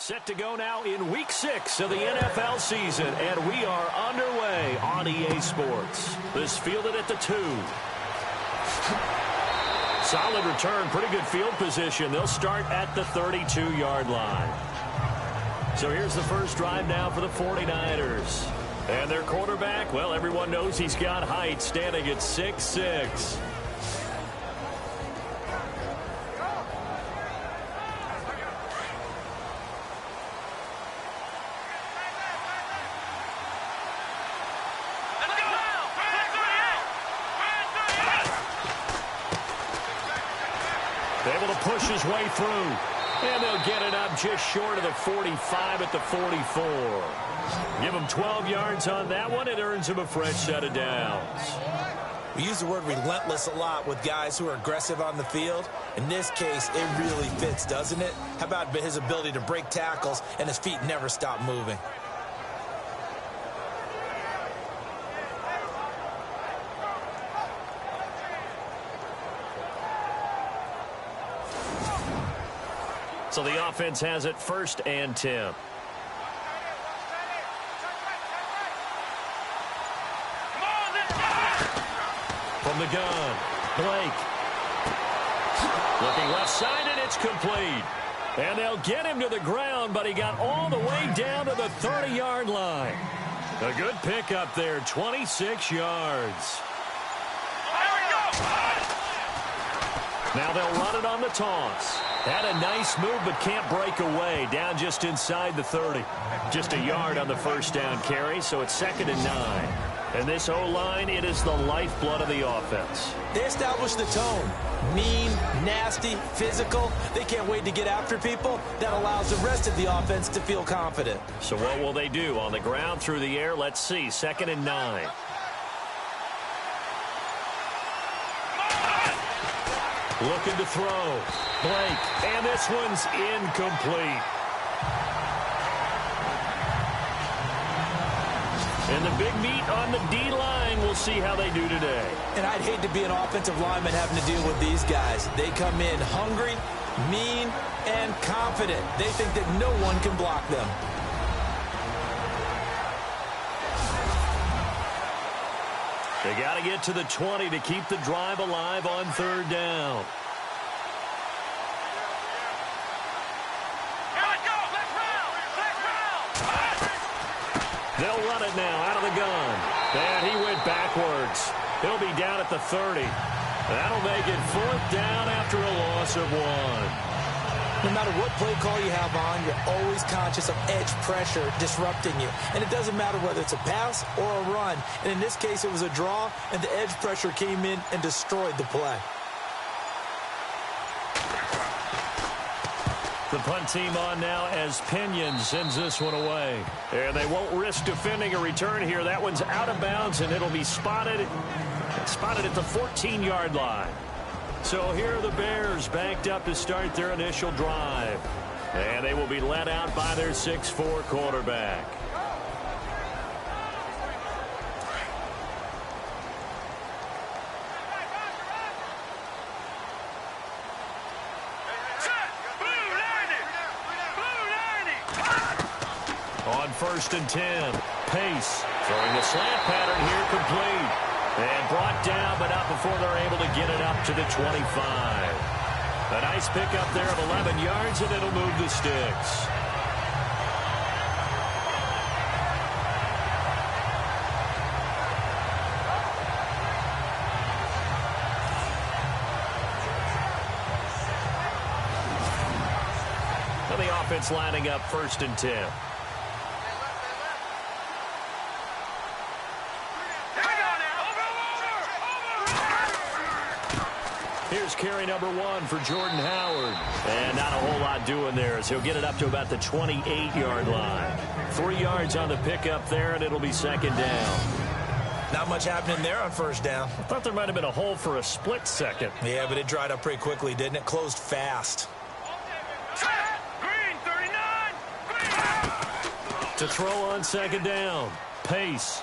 Set to go now in Week 6 of the NFL season, and we are underway on EA Sports. This fielded at the 2. Solid return, pretty good field position. They'll start at the 32-yard line. So here's the first drive now for the 49ers. And their quarterback, well, everyone knows he's got height, standing at 6'6". Able to push his way through. And they'll get it up just short of the 45 at the 44. Give him 12 yards on that one. It earns him a fresh set of downs. We use the word relentless a lot with guys who are aggressive on the field. In this case, it really fits, doesn't it? How about his ability to break tackles and his feet never stop moving? So the offense has it 1st and 10. From the gun, Blake. Looking left side, and it's complete. And they'll get him to the ground, but he got all the way down to the 30-yard line. A good pickup there, 26 yards. Now they'll run it on the toss. Had a nice move, but can't break away. Down just inside the 30. Just a yard on the first down carry, so it's 2nd and 9. And this O-line, it is the lifeblood of the offense. They establish the tone. Mean, nasty, physical. They can't wait to get after people. That allows the rest of the offense to feel confident. So what will they do? On the ground, through the air? Let's see. 2nd and 9. Looking to throw. Blake. And this one's incomplete. And the big meat on the D-line. We'll see how they do today. And I'd hate to be an offensive lineman having to deal with these guys. They come in hungry, mean, and confident. They think that no one can block them. They got to get to the 20 to keep the drive alive on 3rd down. They'll run it now out of the gun. And he went backwards. He'll be down at the 30. That'll make it 4th down after a loss of 1. No matter what play call you have on, you're always conscious of edge pressure disrupting you. And it doesn't matter whether it's a pass or a run. And in this case, it was a draw, and the edge pressure came in and destroyed the play. The punt team on now as Pinion sends this one away. And they won't risk defending a return here. That one's out of bounds, and it'll be spotted at the 14-yard line. So here are the Bears backed up to start their initial drive. And they will be led out by their 6'4" quarterback. On 1st and 10, Pace throwing the slant pattern here complete. And brought down, but not before they're able to get it up to the 25. A nice pickup there of 11 yards, and it'll move the sticks. And the offense lining up 1st and 10. Here's carry number 1 for Jordan Howard. And not a whole lot doing there as he'll get it up to about the 28-yard line. 3 yards on the pickup there, and it'll be 2nd down. Not much happening there on 1st down. I thought there might have been a hole for a split second. Yeah, but it dried up pretty quickly, didn't it? Closed fast. Green, 39! Green! To throw on 2nd down. Pace.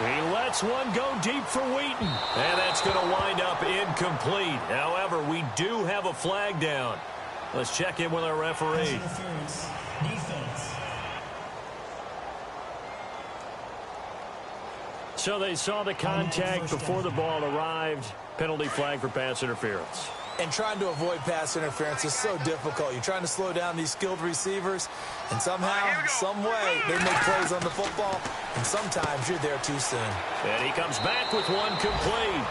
He lets one go deep for Wheaton. And that's going to wind up incomplete. However, we do have a flag down. Let's check in with our referee. So they saw the contact before the ball arrived. Penalty flag for pass interference. And trying to avoid pass interference is so difficult. You're trying to slow down these skilled receivers, and somehow, some way, they make plays on the football, and sometimes you're there too soon. And he comes back with one complete.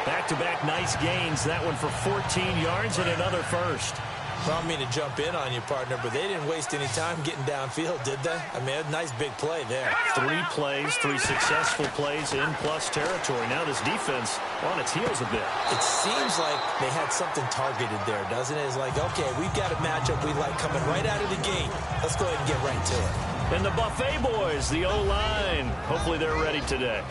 Back-to-back nice gains. That one for 14 yards and another first. I don't mean to jump in on you, partner, but they didn't waste any time getting downfield, did they? I mean, a nice big play there. 3 plays, 3 successful plays in plus territory. Now this defense on its heels a bit. It seems like they had something targeted there, doesn't it? It's like, okay, we've got a matchup we like coming right out of the gate. Let's go ahead and get right to it. And the Buffet boys, the O-line, hopefully they're ready today.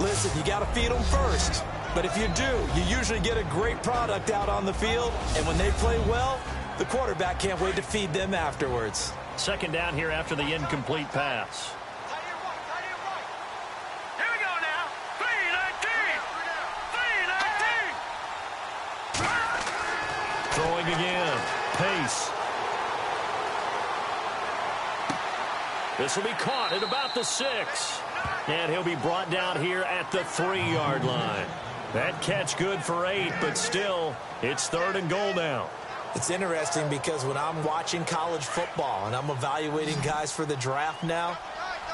Listen, you got to feed them first. But if you do, you usually get a great product out on the field. And when they play well, the quarterback can't wait to feed them afterwards. Second down here after the incomplete pass. Here we go now. 3-19. 3-19. Throwing again. Pace. This will be caught at about the 6. And he'll be brought down here at the 3-yard line. That catch good for 8, but still, it's 3rd and goal now. It's interesting because when I'm watching college football and I'm evaluating guys for the draft now,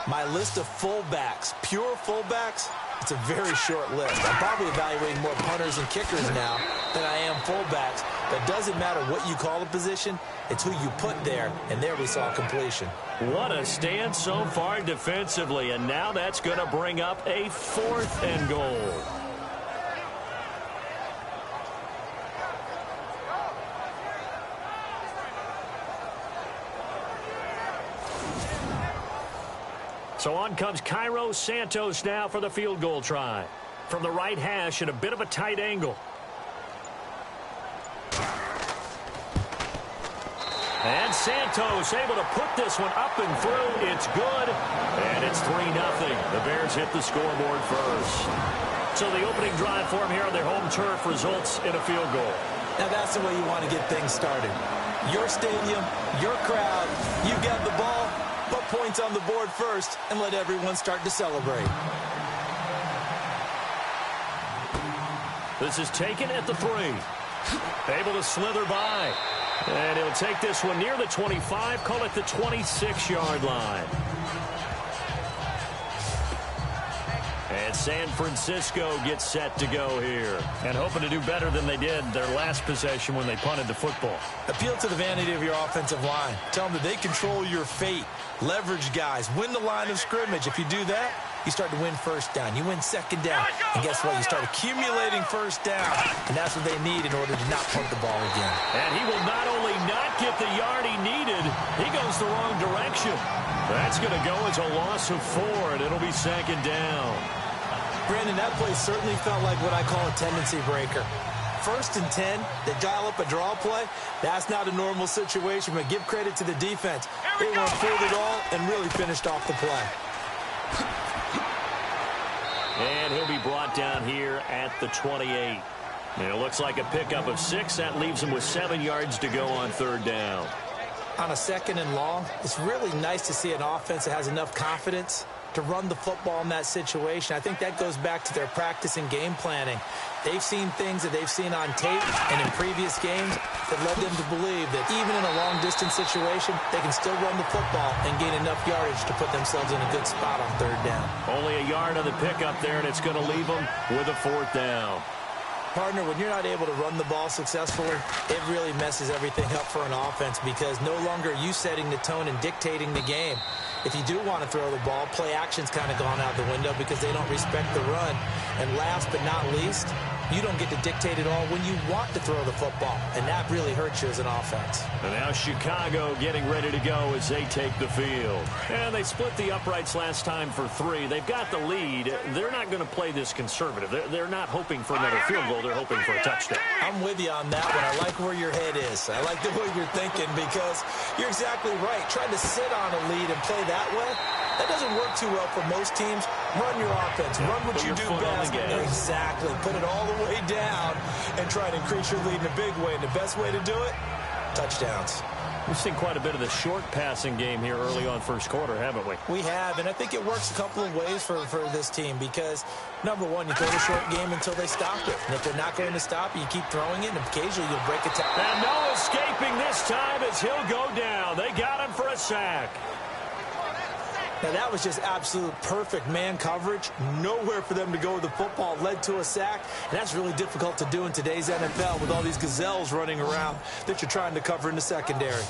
my list of fullbacks, pure fullbacks, it's a very short list. I'm probably evaluating more punters and kickers now than I am fullbacks. But it doesn't matter what you call a position, it's who you put there, and there we saw completion. What a stand so far defensively, and now that's going to bring up a 4th and goal. So on comes Cairo Santos now for the field goal try. From the right hash at a bit of a tight angle. And Santos able to put this one up and through. It's good. And it's 3-0. The Bears hit the scoreboard first. So the opening drive for them here on their home turf results in a field goal. Now that's the way you want to get things started. Your stadium, your crowd, you got the ball. Put points on the board first and let everyone start to celebrate. This is taken at the 3. Able to slither by. And he'll take this one near the 25, call it the 26-yard line. And San Francisco gets set to go here. And hoping to do better than they did their last possession when they punted the football. Appeal to the vanity of your offensive line. Tell them that they control your fate. Leverage guys. Win the line of scrimmage. If you do that, you start to win first down. You win second down. And guess what? You start accumulating first down. And that's what they need in order to not punt the ball again. And he will not only not get the yard he needed, he goes the wrong direction. That's going to go as a loss of 4, and it'll be 2nd down. Brandon, that play certainly felt like what I call a tendency breaker. 1st and 10, they dial up a draw play. That's not a normal situation, but give credit to the defense. They went through it all and really finished off the play. And he'll be brought down here at the 28. And it looks like a pickup of 6. That leaves him with 7 yards to go on 3rd down. On a 2nd and long, it's really nice to see an offense that has enough confidence to run the football in that situation. I think that goes back to their practice and game planning. They've seen things that they've seen on tape and in previous games that led them to believe that even in a long-distance situation, they can still run the football and gain enough yardage to put themselves in a good spot on 3rd down. Only a yard on the pickup there, and it's going to leave them with a 4th down. Partner, when you're not able to run the ball successfully, it really messes everything up for an offense because no longer are you setting the tone and dictating the game. If you do want to throw the ball, play action's kind of gone out the window because they don't respect the run. And last but not least, you don't get to dictate it all when you want to throw the football. And that really hurts you as an offense. And now Chicago getting ready to go as they take the field. And they split the uprights last time for 3. They've got the lead. They're not going to play this conservative. They're not hoping for another field goal. They're hoping for a touchdown. I'm with you on that one. I like where your head is. I like the way you're thinking because you're exactly right. Trying to sit on a lead and play that way, that doesn't work too well for most teams. Run your offense. Run what you do best. Exactly. Put it all the way down and try to increase your lead in a big way. And the best way to do it, touchdowns. We've seen quite a bit of the short passing game here early on first quarter, haven't we? We have, and I think it works a couple of ways for this team because, number one, you throw the short game until they stop it. And if they're not going to stop it, you keep throwing it, and occasionally you'll break a tackle. And no escaping this time as he'll go down. They got him for a sack. Now, that was just absolute perfect man coverage. Nowhere for them to go with the football. Led to a sack, and that's really difficult to do in today's NFL with all these gazelles running around that you're trying to cover in the secondary.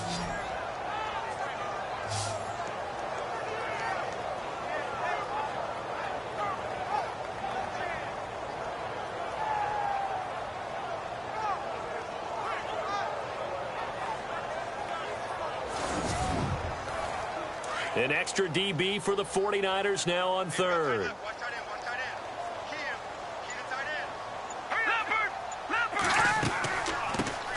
An extra DB for the 49ers now on third.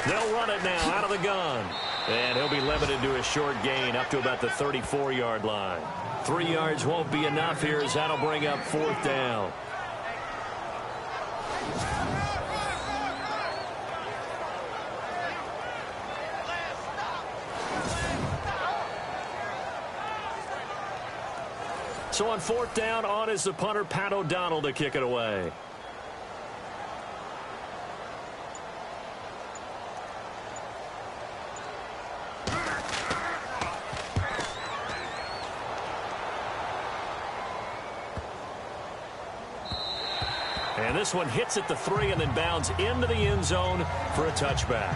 They'll run it now out of the gun. And he'll be limited to a short gain up to about the 34-yard line. 3 yards won't be enough here as that'll bring up fourth down. So on fourth down, on is the punter, Pat O'Donnell, to kick it away. And this one hits at the 3 and then bounds into the end zone for a touchback.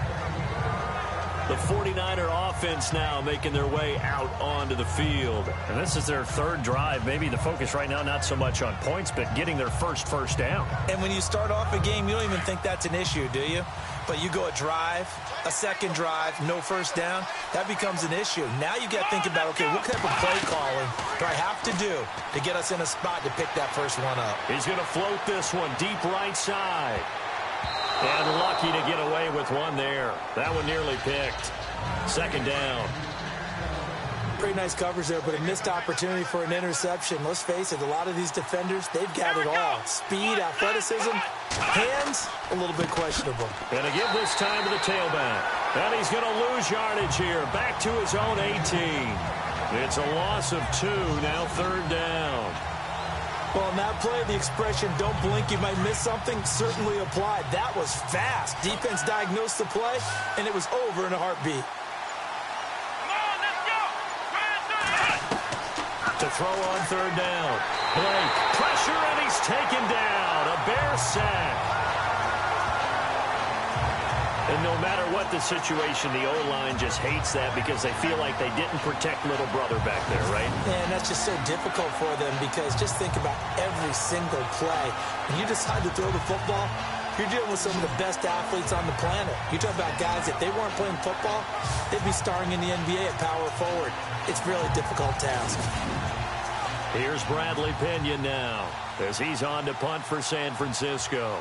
The 49er offense now making their way out onto the field. And this is their third drive. Maybe the focus right now not so much on points, but getting their first down. And when you start off a game, you don't even think that's an issue, do you? But you go a drive, a second drive, no first down, that becomes an issue. Now you got to think about, okay, what type of play calling do I have to do to get us in a spot to pick that first one up? He's going to float this one deep right side. And lucky to get away with one there. That one nearly picked. Second down. Pretty nice coverage there, but a missed opportunity for an interception. Let's face it, a lot of these defenders, they've got it all. Speed, athleticism, hands, a little bit questionable. And to give this time to the tailback. And he's going to lose yardage here. Back to his own 18. It's a loss of 2, now third down. Well, in that play, the expression, don't blink, you might miss something, certainly applied. That was fast. Defense diagnosed the play, and it was over in a heartbeat. To throw on third down. Blake, pressure, and he's taken down. A Bear sack. And no matter what the situation, the O-line just hates that because they feel like they didn't protect little brother back there, right? And that's just so difficult for them because just think about every single play. When you decide to throw the football, you're dealing with some of the best athletes on the planet. You talk about guys, if they weren't playing football, they'd be starring in the NBA at power forward. It's a really difficult task. Here's Bradley Pinion now as he's on to punt for San Francisco.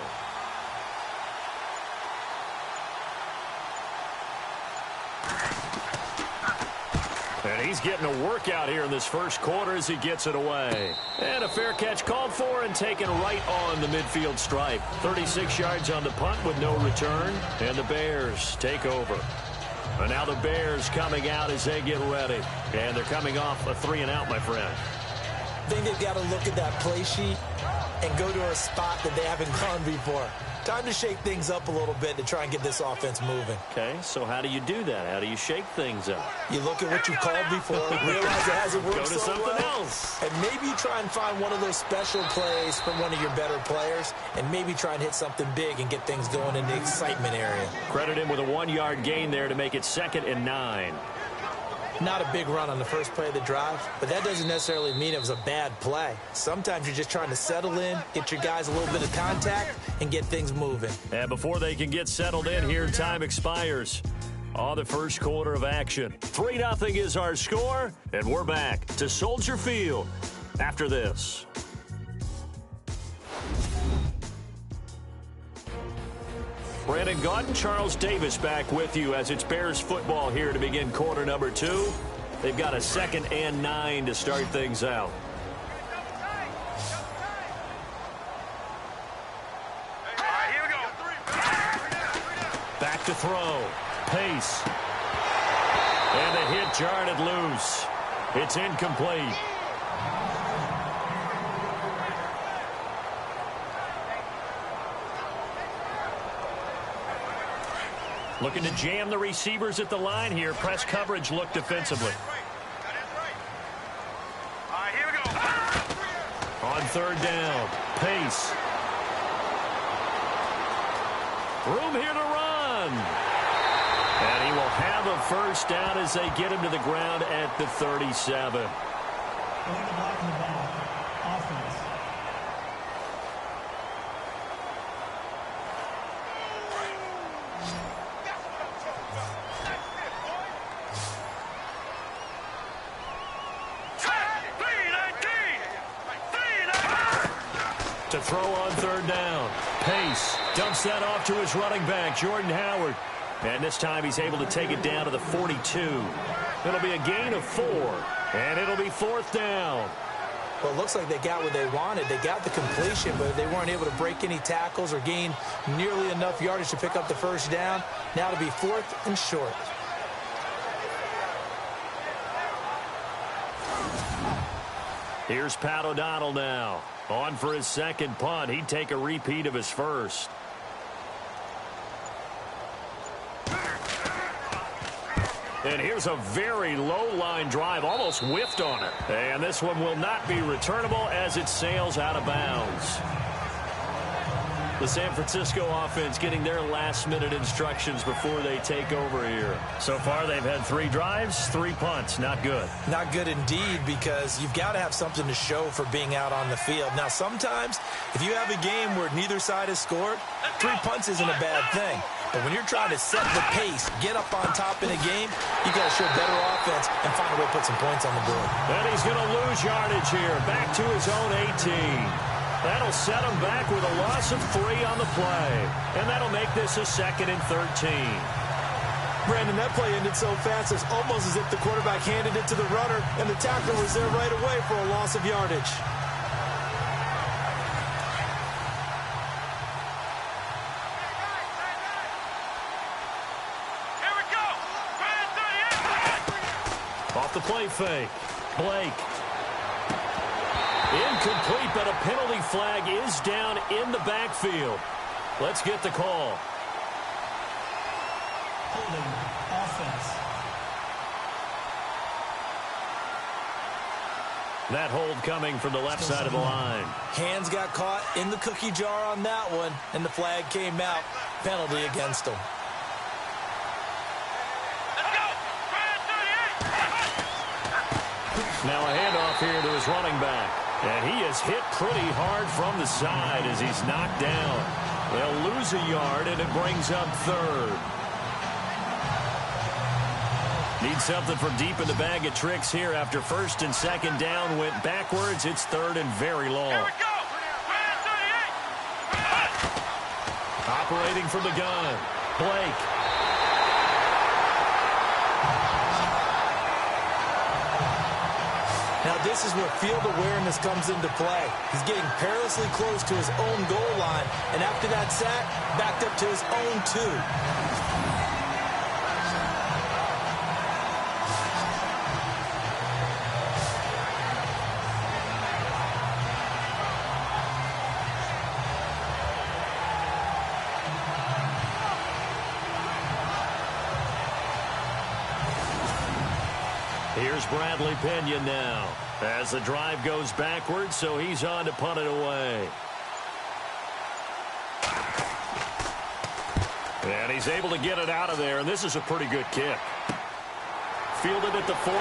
And he's getting a workout here in this first quarter as he gets it away. And a fair catch called for and taken right on the midfield stripe. 36 yards on the punt with no return. And the Bears take over. And now the Bears coming out as they get ready. And they're coming off a 3-and-out, my friend. I think they've got to look at that play sheet and go to a spot that they haven't gone before. Time to shake things up a little bit to try and get this offense moving. Okay, so how do you do that? How do you shake things up? You look at what you've called before, realize it hasn't worked Go to so something well, else. and maybe you try and find one of those special plays from one of your better players, and maybe try and hit something big and get things going in the excitement area. Credit him with a 1-yard gain there to make it 2nd and 9. Not a big run on the first play of the drive, but that doesn't necessarily mean it was a bad play. Sometimes you're just trying to settle in, get your guys a little bit of contact, and get things moving. And before they can get settled in here, time expires on the first quarter of action. 3-0 is our score, and we're back to Soldier Field after this. Brandon Gaudin, Charles Davis back with you as it's Bears football here to begin quarter number 2. They've got a 2nd and 9 to start things out. Back to throw. Pace. And the hit jarred it loose. It's incomplete. Looking to jam the receivers at the line here. Press coverage look defensively. All right, here we go. On third down, Pace. Room here to run. And he will have a first down as they get him to the ground at the 37. To throw on third down. Pace dumps that off to his running back, Jordan Howard. And this time he's able to take it down to the 42. It'll be a gain of 4. And it'll be fourth down. Well, it looks like they got what they wanted. They got the completion, but they weren't able to break any tackles or gain nearly enough yardage to pick up the first down. Now it'll be fourth and short. Here's Pat O'Donnell now. On for his second punt. He'd take a repeat of his first. And here's a very low-line drive, almost whiffed on it. And this one will not be returnable as it sails out of bounds. The San Francisco offense getting their last-minute instructions before they take over here. So far, they've had 3 drives, 3 punts. Not good. Not good indeed, because you've got to have something to show for being out on the field. Now, sometimes, if you have a game where neither side has scored, 3 punts isn't a bad thing. But when you're trying to set the pace, get up on top in a game, you got to show better offense and find a way to put some points on the board. And he's going to lose yardage here, back to his own 18. That'll set him back with a loss of 3 on the play. And that'll make this a 2nd and 13. Brandon, that play ended so fast, it's almost as if the quarterback handed it to the runner, and the tackler was there right away for a loss of yardage. Here we go. Off the play fake. Blake. Incomplete, but a penalty flag is down in the backfield. Let's get the call. Holding offense. That hold coming from the left side of the line. Hands got caught in the cookie jar on that one, and the flag came out. Penalty against him. Let's go. Now a handoff here to his running back. And he is hit pretty hard from the side as he's knocked down. They'll lose a yard, and it brings up third. Need something from deep in the bag of tricks here after first and second down went backwards. It's third and very long. Here we go. Operating from the gun, Blake. Now, this is where field awareness comes into play. He's getting perilously close to his own goal line, and after that sack, backed up to his own 2. Here's Bradley Pinion now as the drive goes backwards, so he's on to punt it away. And he's able to get it out of there, and this is a pretty good kick. Fielded at the 43.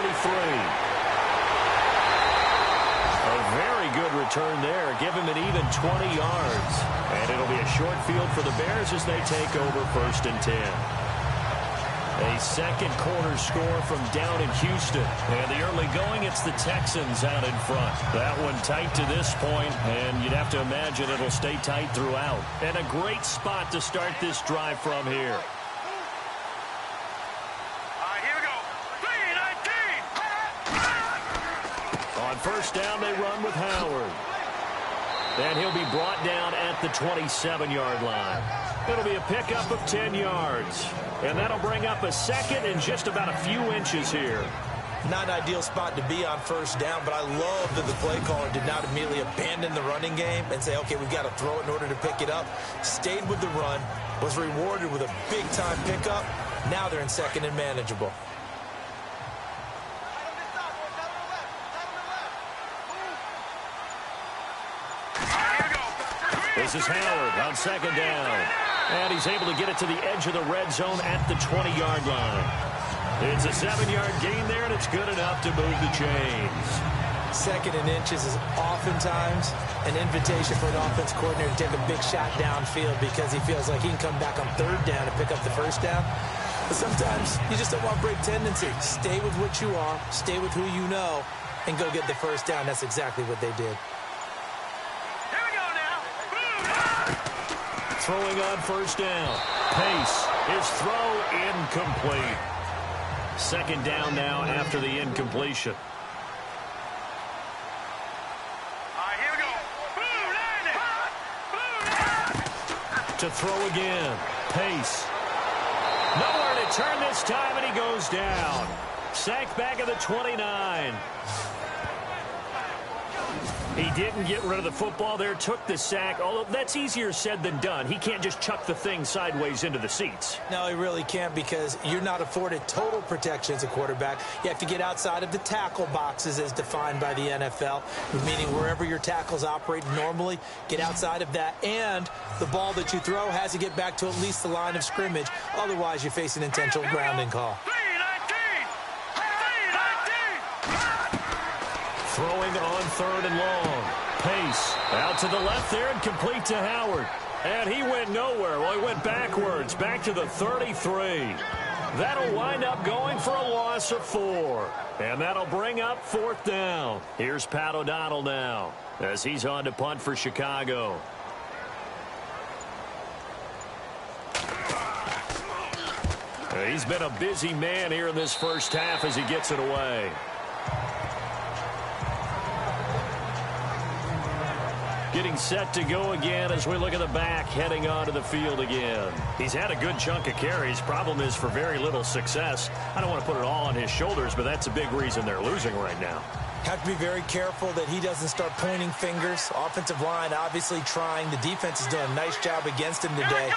A very good return there. Give him an even 20 yards. And it'll be a short field for the Bears as they take over first and 10. A second quarter score from down in Houston. And the early going, it's the Texans out in front. That one tight to this point, and you'd have to imagine it'll stay tight throughout. And a great spot to start this drive from here. Here we go. 3-19. On first down, they run with Howard. And he'll be brought down at the the 27-yard line. It'll be a pickup of 10 yards. And that'll bring up a second and just about a few inches here. Not an ideal spot to be on first down, but I love that the play caller did not immediately abandon the running game and say, okay, we've got to throw it in order to pick it up. Stayed with the run, was rewarded with a big-time pickup. Now they're in second and manageable. This is Howard on second down. And he's able to get it to the edge of the red zone at the 20-yard line. It's a 7-yard gain there, and it's good enough to move the chains. Second and inches is oftentimes an invitation for an offense coordinator to take a big shot downfield because he feels like he can come back on third down and pick up the first down. But sometimes you just don't want to break tendency. Stay with what you are, stay with who you know, and go get the first down. That's exactly what they did. Throwing on first down. Pace. His throw incomplete. Second down now after the incompletion. Here we go. To throw again. Pace. Nowhere to turn this time, and he goes down. Sacked back at the 29. He didn't get rid of the football there, took the sack, although that's easier said than done. He can't just chuck the thing sideways into the seats. No, he really can't because you're not afforded total protection as a quarterback. You have to get outside of the tackle boxes as defined by the NFL, meaning wherever your tackles operate normally, get outside of that. And the ball that you throw has to get back to at least the line of scrimmage. Otherwise, you face an intentional grounding call. Throwing on third and long. Pace out to the left there and complete to Howard. And he went nowhere. Well, he went backwards, back to the 33. That'll wind up going for a loss of 4. And that'll bring up fourth down. Here's Pat O'Donnell now as he's on to punt for Chicago. He's been a busy man here in this first half as he gets it away. Getting set to go again as we look at the back heading onto the field again. He's had a good chunk of carries. Problem is for very little success. I don't want to put it all on his shoulders, but that's a big reason they're losing right now. Have to be very careful that he doesn't start pointing fingers. Offensive line obviously trying. The defense is doing a nice job against him today.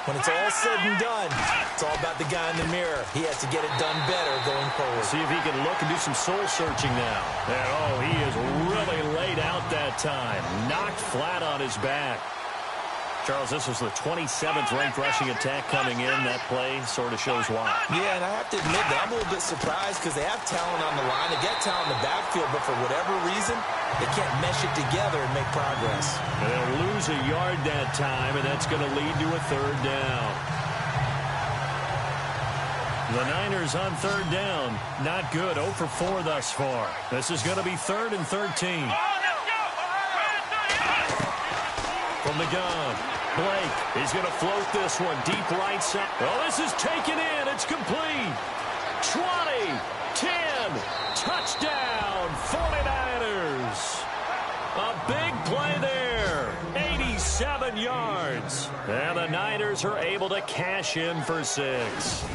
When it's all said and done, it's all about the guy in the mirror. He has to get it done better going forward. See if he can look and do some soul searching now. And oh, he is really laid out that time. Knocked flat on his back. Charles, this was the 27th ranked rushing attack coming in. That play sort of shows why. Yeah, and I have to admit that I'm a little bit surprised because they have talent on the line. They got talent in the backfield, but for whatever reason, they can't mesh it together and make progress. And they'll lose a yard that time, and that's going to lead to a third down. The Niners on third down. Not good. 0 for 4 thus far. This is going to be 3rd and 13. From the gun, Blake is going to float this one deep right side. Oh, this is taken in. It's complete. 20, 10, touchdown, 49ers. A big play there. 87 yards. And the Niners are able to cash in for 6.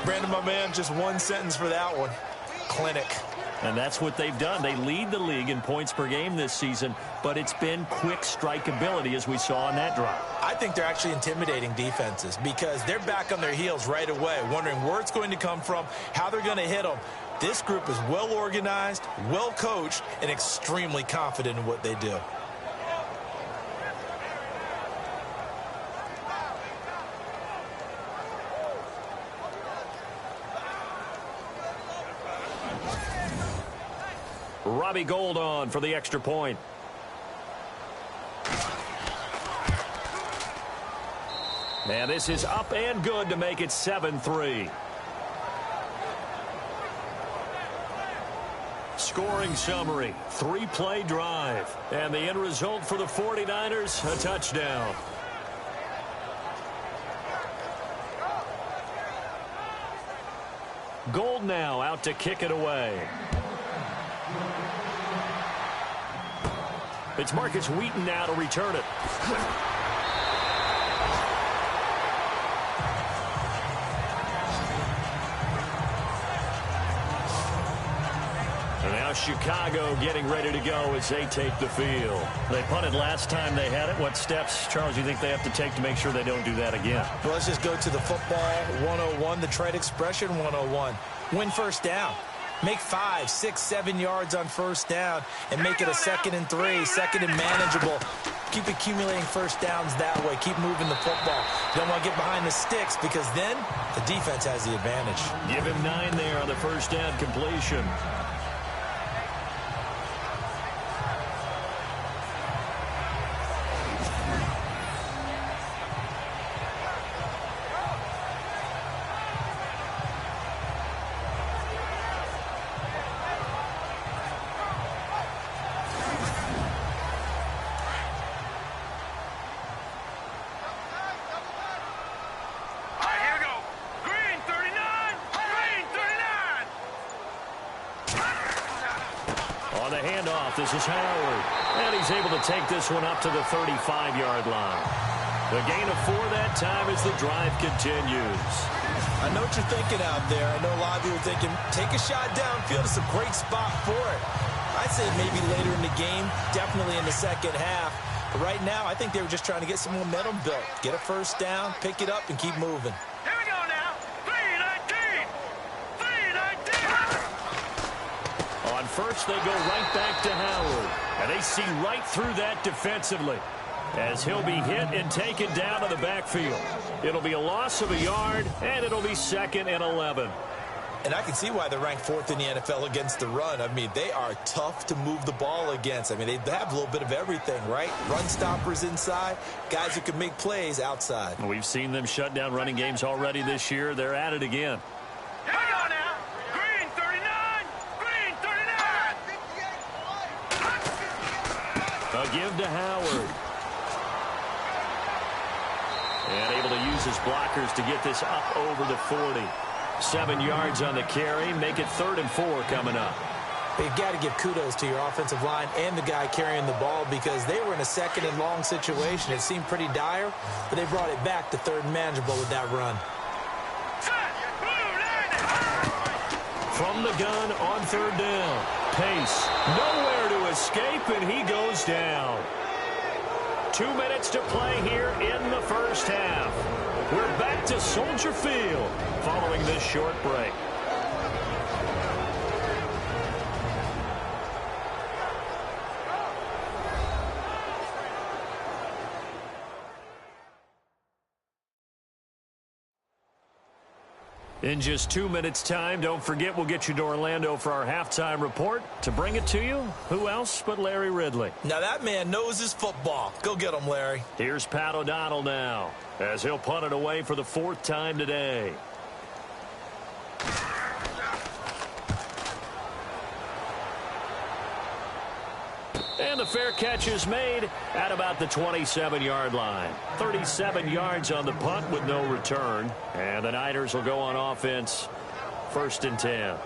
Brandon, my man, just one sentence for that one. Clinic. And that's what they've done. They lead the league in points per game this season, but it's been quick strike ability as we saw on that drive. I think they're actually intimidating defenses because they're back on their heels right away, wondering where it's going to come from, how they're going to hit them. This group is well organized, well coached, and extremely confident in what they do. Robbie Gould on for the extra point. And this is up and good to make it 7-3. Scoring summary, 3-play drive. And the end result for the 49ers, a touchdown. Gould now out to kick it away. It's Marcus Wheaton now to return it. And now Chicago getting ready to go as they take the field. They punted last time they had it. What steps, Charles, do you think they have to take to make sure they don't do that again? Well, let's just go to the football 101, the trade expression 101. Win first down. Make 5, 6, 7 yards on first down and make it a 2nd and 3, 2nd and manageable. Keep accumulating first downs that way. Keep moving the football. You don't want to get behind the sticks because then the defense has the advantage. Give him 9 there on the first down completion. This is Howard, and he's able to take this one up to the 35-yard line. The gain of 4 that time as the drive continues. I know what you're thinking out there. I know a lot of you are thinking, take a shot downfield. It's a great spot for it. I'd say maybe later in the game, definitely in the second half. But right now, I think they were just trying to get some momentum built. Get a first down, pick it up, and keep moving. Here we go now. 3-19. 3-19. On first, they go right back to Howard. And they see right through that defensively as he'll be hit and taken down to the backfield. It'll be a loss of a yard, and it'll be 2nd and 11. And I can see why they're ranked 4th in the NFL against the run. I mean, they are tough to move the ball against. I mean, they have a little bit of everything, right? Run stoppers inside, guys who can make plays outside. We've seen them shut down running games already this year. They're at it again. Here we go now. Green 39. Green 39. A give to Howard. And able to use his blockers to get this up over the 40. 7 yards on the carry. Make it 3rd and 4 coming up. You've got to give kudos to your offensive line and the guy carrying the ball because they were in a 2nd and long situation. It seemed pretty dire, but they brought it back to 3rd and manageable with that run. From the gun on 3rd down. Pace. Nowhere to escape, and he goes down. 2 minutes to play here in the first half. We're back to Soldier Field following this short break. In just 2 minutes' time, don't forget we'll get you to Orlando for our halftime report. To bring it to you, who else but Larry Ridley? Now that man knows his football. Go get him, Larry. Here's Pat O'Donnell now, as he'll punt it away for the 4th time today. And the fair catch is made at about the 27-yard line. 37 yards on the punt with no return. And the Niners will go on offense, 1st and 10.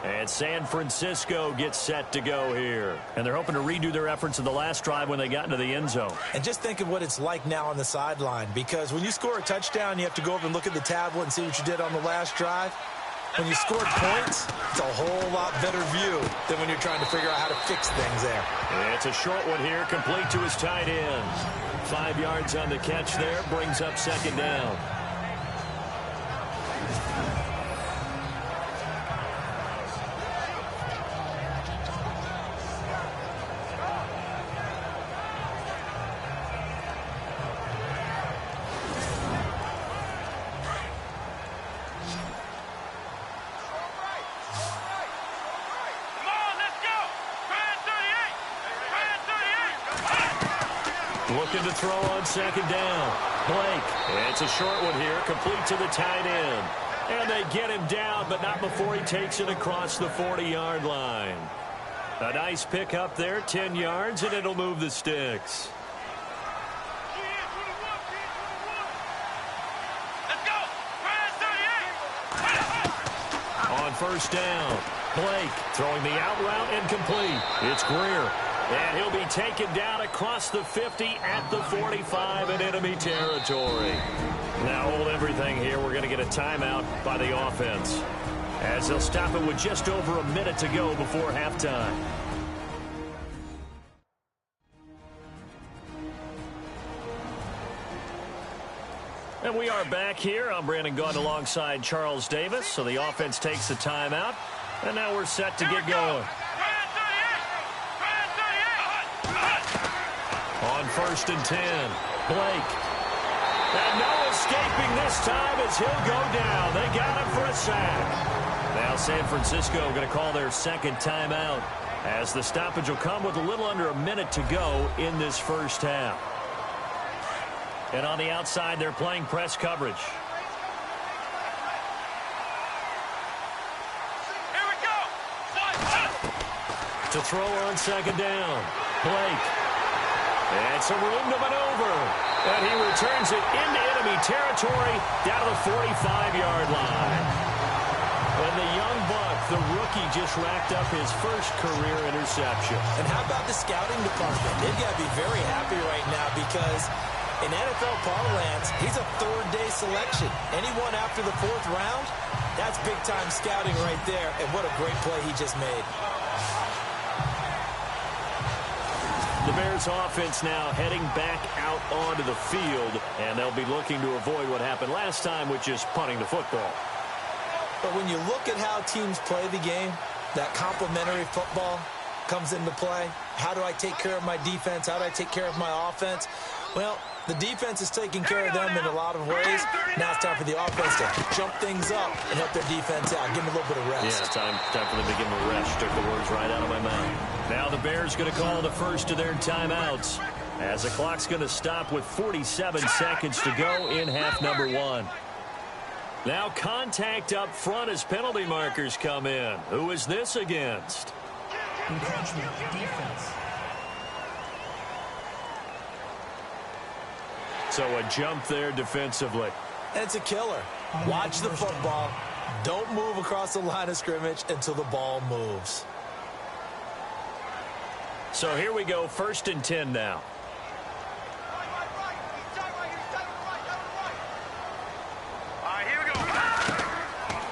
And San Francisco gets set to go here. And they're hoping to redo their efforts in the last drive when they got into the end zone. And just think of what it's like now on the sideline. Because when you score a touchdown, you have to go over and look at the tablet and see what you did on the last drive. When you scored points, it's a whole lot better view than when you're trying to figure out how to fix things there. It's a short one here, complete to his tight end. 5 yards on the catch there, brings up 2nd down. Looking to throw on 2nd down. Blake. It's a short one here, complete to the tight end. And they get him down, but not before he takes it across the 40-yard line. A nice pick up there, 10 yards, and it'll move the sticks. Let's go. 38. On 1st down, Blake throwing the out route incomplete. It's Greer. And he'll be taken down across the 50 at the 45 in enemy territory. Now hold everything here. We're going to get a timeout by the offense, as they'll stop it with just over a minute to go before halftime. And we are back here. I'm Brandon Gaudin alongside Charles Davis. So the offense takes the timeout, and now we're set to get going. On 1st and 10, Blake. And no escaping this time as he'll go down. They got him for a sack. Now San Francisco going to call their second timeout, as the stoppage will come with a little under a minute to go in this first half. And on the outside, they're playing press coverage. Here we go. To throw on 2nd down, Blake. And some room to maneuver. And he returns it into enemy territory down to the 45-yard line. And the young buck, the rookie, just racked up his first career interception. And how about the scouting department? They've got to be very happy right now, because in NFL parlance, he's a third-day selection. Anyone after the 4th round, that's big-time scouting right there. And what a great play he just made. The Bears offense now heading back out onto the field, and they'll be looking to avoid what happened last time, which is punting the football. But when you look at how teams play the game, that complementary football comes into play. How do I take care of my defense? How do I take care of my offense? Well, the defense is taking care of them in a lot of ways. Now it's time for the offense to jump things up and help their defense out. Give them a little bit of rest. Yeah, time for them to give them a rest. Took the words right out of my mouth. Now the Bears going to call the first of their timeouts, as the clock's going to stop with 47 seconds to go in half number 1. Now contact up front as penalty markers come in. Who is this against? Encroachment defense. So a jump there defensively. And it's a killer. Watch the football. Don't move across the line of scrimmage until the ball moves. So here we go, 1st and 10 now. Here we go.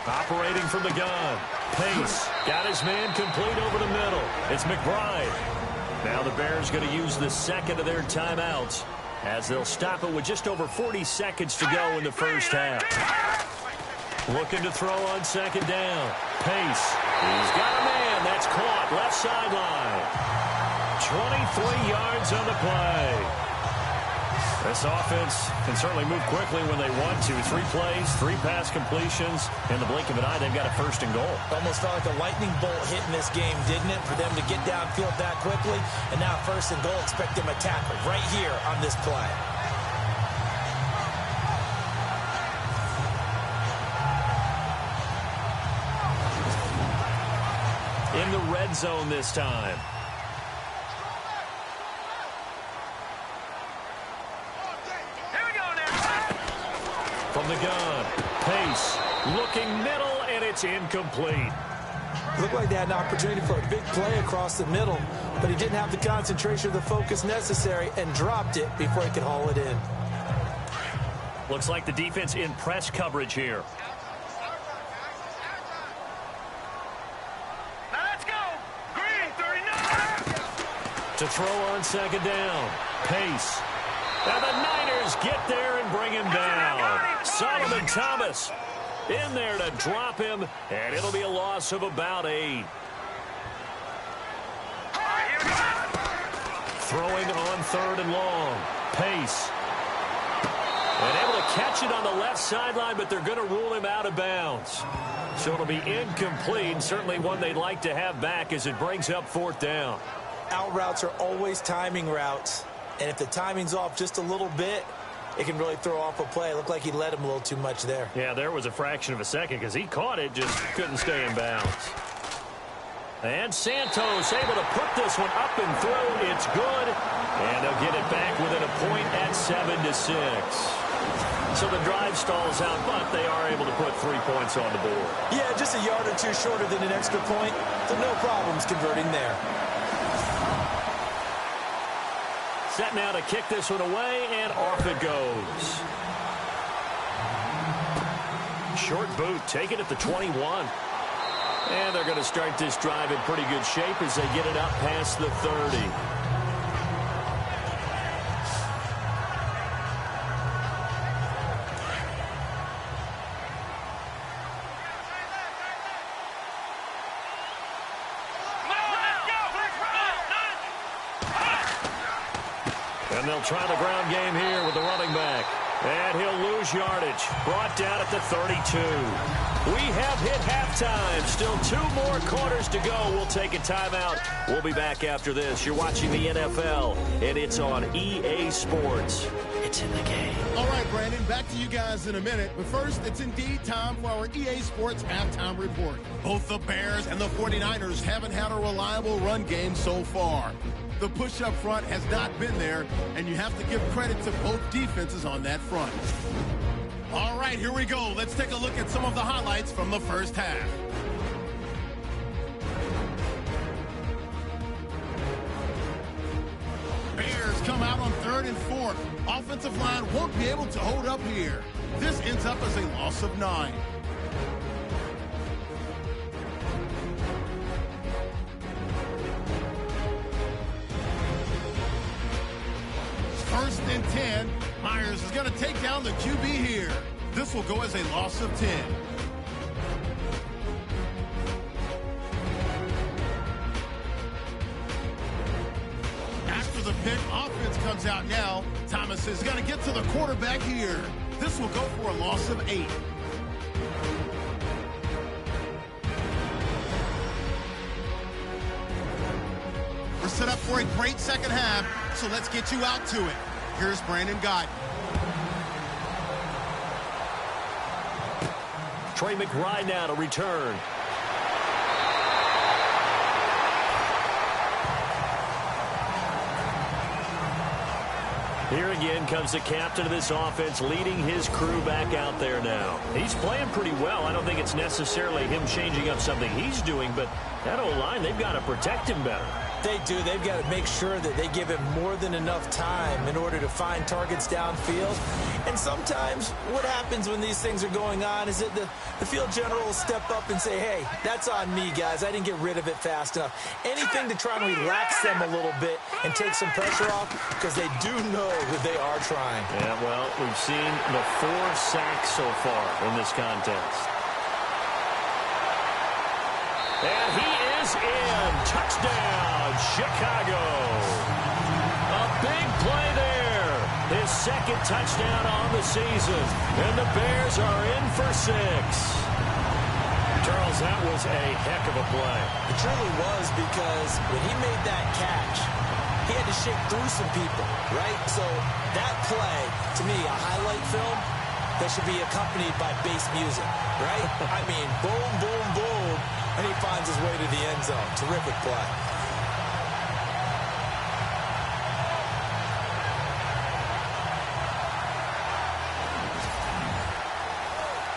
Operating from the gun. Pace. Got his man complete over the middle. It's McBride. Now the Bears going to use the second of their timeouts, as they'll stop it with just over 40 seconds to go in the first half. Looking to throw on 2nd down. Pace. He's got a man. That's caught. Left sideline. 23 yards on the play. This offense can certainly move quickly when they want to. 3 plays, 3 pass completions. In the blink of an eye, they've got a 1st and goal. Almost felt like a lightning bolt hitting this game, didn't it? For them to get downfield that quickly. And now 1st and goal, expect them to tackle right here on this play. In the red zone this time. From the gun, Pace, looking middle, and it's incomplete. Looked like they had an opportunity for a big play across the middle, but he didn't have the concentration or the focus necessary and dropped it before he could haul it in. Looks like the defense in press coverage here. Now let's go. Green, 39. To throw on 2nd down, Pace. And the Niners get there and bring him down. Solomon Thomas in there to drop him, and it'll be a loss of about 8. Throwing on 3rd and long. Pace. And able to catch it on the left sideline, but they're going to rule him out of bounds. So it'll be incomplete, certainly one they'd like to have back as it brings up 4th down. Out routes are always timing routes. And if the timing's off just a little bit, it can really throw off a play. It looked like he led him a little too much there. Yeah, there was a fraction of a second because he caught it, just couldn't stay in bounds. And Santos able to put this one up and through. It's good. And they'll get it back within a point at 7-6. So the drive stalls out, but they are able to put 3 points on the board. Yeah, just a yard or two shorter than an extra point. So no problems converting there. Set now to kick this one away, and off it goes. Short boot, taken at the 21. And they're going to start this drive in pretty good shape as they get it up past the 30. And they'll try the ground game here with the running back. And he'll lose yardage. Brought down at the 32. We have hit halftime. Still 2 more quarters to go. We'll take a timeout. We'll be back after this. You're watching the NFL, and it's on EA Sports. It's in the game. All right, Brandon, back to you guys in a minute. But first, it's indeed time for our EA Sports halftime report. Both the Bears and the 49ers haven't had a reliable run game so far. The push up front has not been there, and you have to give credit to both defenses on that front. All right, here we go. Let's take a look at some of the highlights from the first half. Bears come out on 3rd and 4th. Offensive line won't be able to hold up here. This ends up as a loss of 9. First and 10. Myers is going to take down the QB here. This will go as a loss of 10. After the pick, offense comes out now. Thomas is going to get to the quarterback here. This will go for a loss of 8. We're set up for a great second half, so let's get you out to it. Here's Brandon Gaudin. Trey McBride now to return. Here again comes the captain of this offense, leading his crew back out there now. He's playing pretty well. I don't think it's necessarily him changing up something he's doing, but that O-line, they've got to protect him better. They do. They've got to make sure that they give him more than enough time in order to find targets downfield. And sometimes what happens when these things are going on is that the field general will step up and say, hey, that's on me, guys. I didn't get rid of it fast enough. Anything to try and relax them a little bit and take some pressure off, because they do know that they are trying. Yeah, well, we've seen the 4 sacks so far in this contest. And he is in. Touchdown, Chicago. A big play there. His second touchdown on the season. And the Bears are in for 6. Charles, that was a heck of a play. It truly was, because when he made that catch, he had to shake through some people, right? So that play, to me, a highlight film that should be accompanied by bass music, right? I mean, boom, boom, boom, and he finds his way to the end zone. Terrific play.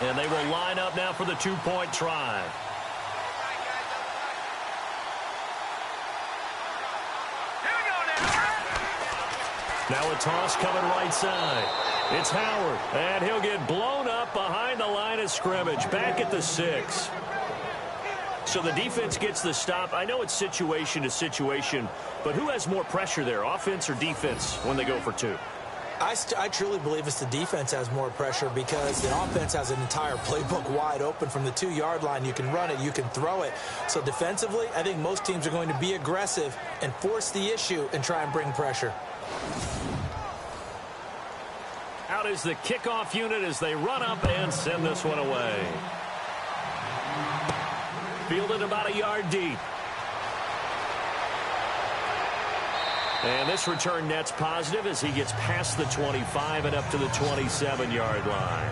And they will line up now for the 2-point try. Now a toss coming right side. It's Howard, and he'll get blown up behind the line of scrimmage, back at the 6. So the defense gets the stop. I know it's situation to situation, but who has more pressure there, offense or defense, when they go for 2? I truly believe it's the defense has more pressure, because the offense has an entire playbook wide open from the 2-yard line. You can run it, you can throw it. So defensively, I think most teams are going to be aggressive and force the issue and try and bring pressure. Out is the kickoff unit as they run up and send this one away. Fielded about a yard deep. And this return net's positive as he gets past the 25 and up to the 27-yard line.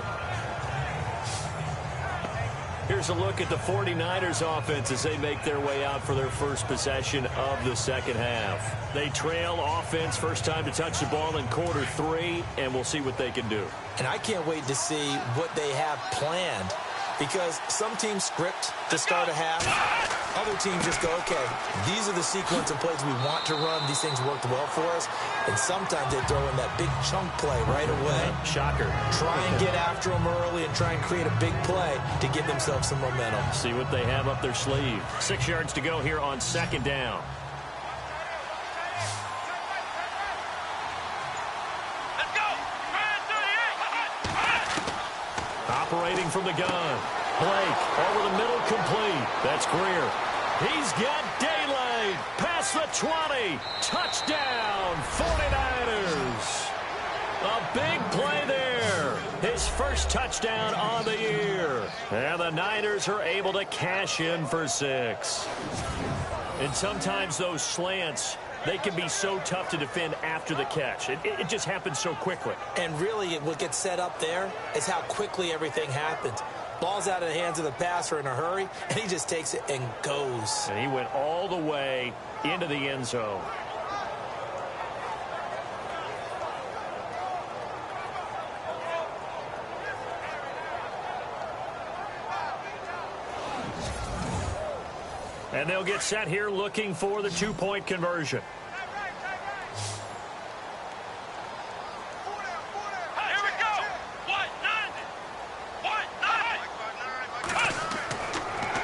Here's a look at the 49ers offense as they make their way out for their first possession of the second half. They trail offense, first time to touch the ball in quarter 3, and we'll see what they can do. And I can't wait to see what they have planned because some teams script to start a half. Other teams just go, okay, these are the sequence of plays we want to run. These things worked well for us. And sometimes they throw in that big chunk play right away. Shocker. Try and get after them early and try and create a big play to give themselves some momentum. See what they have up their sleeve. 6 yards to go here on second down. Let's go. Operating from the gun. Blake over the middle, complete. That's Greer. He's got daylight. Past the 20. Touchdown, 49ers. A big play there. His first touchdown on the year. And the Niners are able to cash in for 6. And sometimes those slants, they can be so tough to defend after the catch. It just happens so quickly. And really, what gets set up there is how quickly everything happens. Ball's out of the hands of the passer in a hurry, and he just takes it and goes. And he went all the way into the end zone. And they'll get set here looking for the 2-point conversion. Here we go.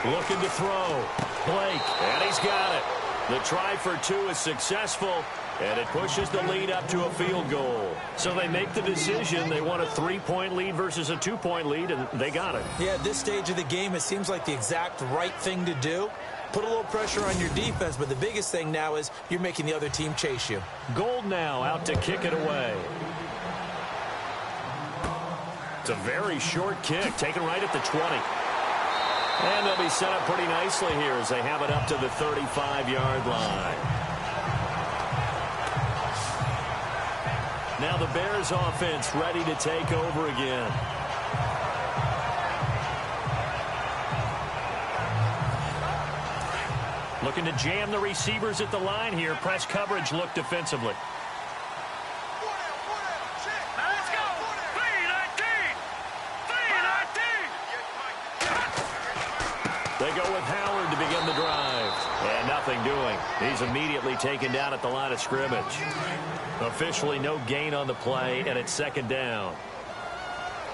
Looking to throw. Blake, and he's got it. The try for 2 is successful, and it pushes the lead up to a field goal. So they make the decision. They want a 3-point lead versus a 2-point lead, and they got it. Yeah, at this stage of the game, it seems like the exact right thing to do. Put a little pressure on your defense, but the biggest thing now is you're making the other team chase you. Gold now out to kick it away. It's a very short kick, taken right at the 20. And they'll be set up pretty nicely here as they have it up to the 35-yard line. Now the Bears offense ready to take over again. Looking to jam the receivers at the line here. Press coverage look defensively. Let's go. 3-19. They go with Howard to begin the drive. And nothing doing. He's immediately taken down at the line of scrimmage. Officially no gain on the play, and it's second down.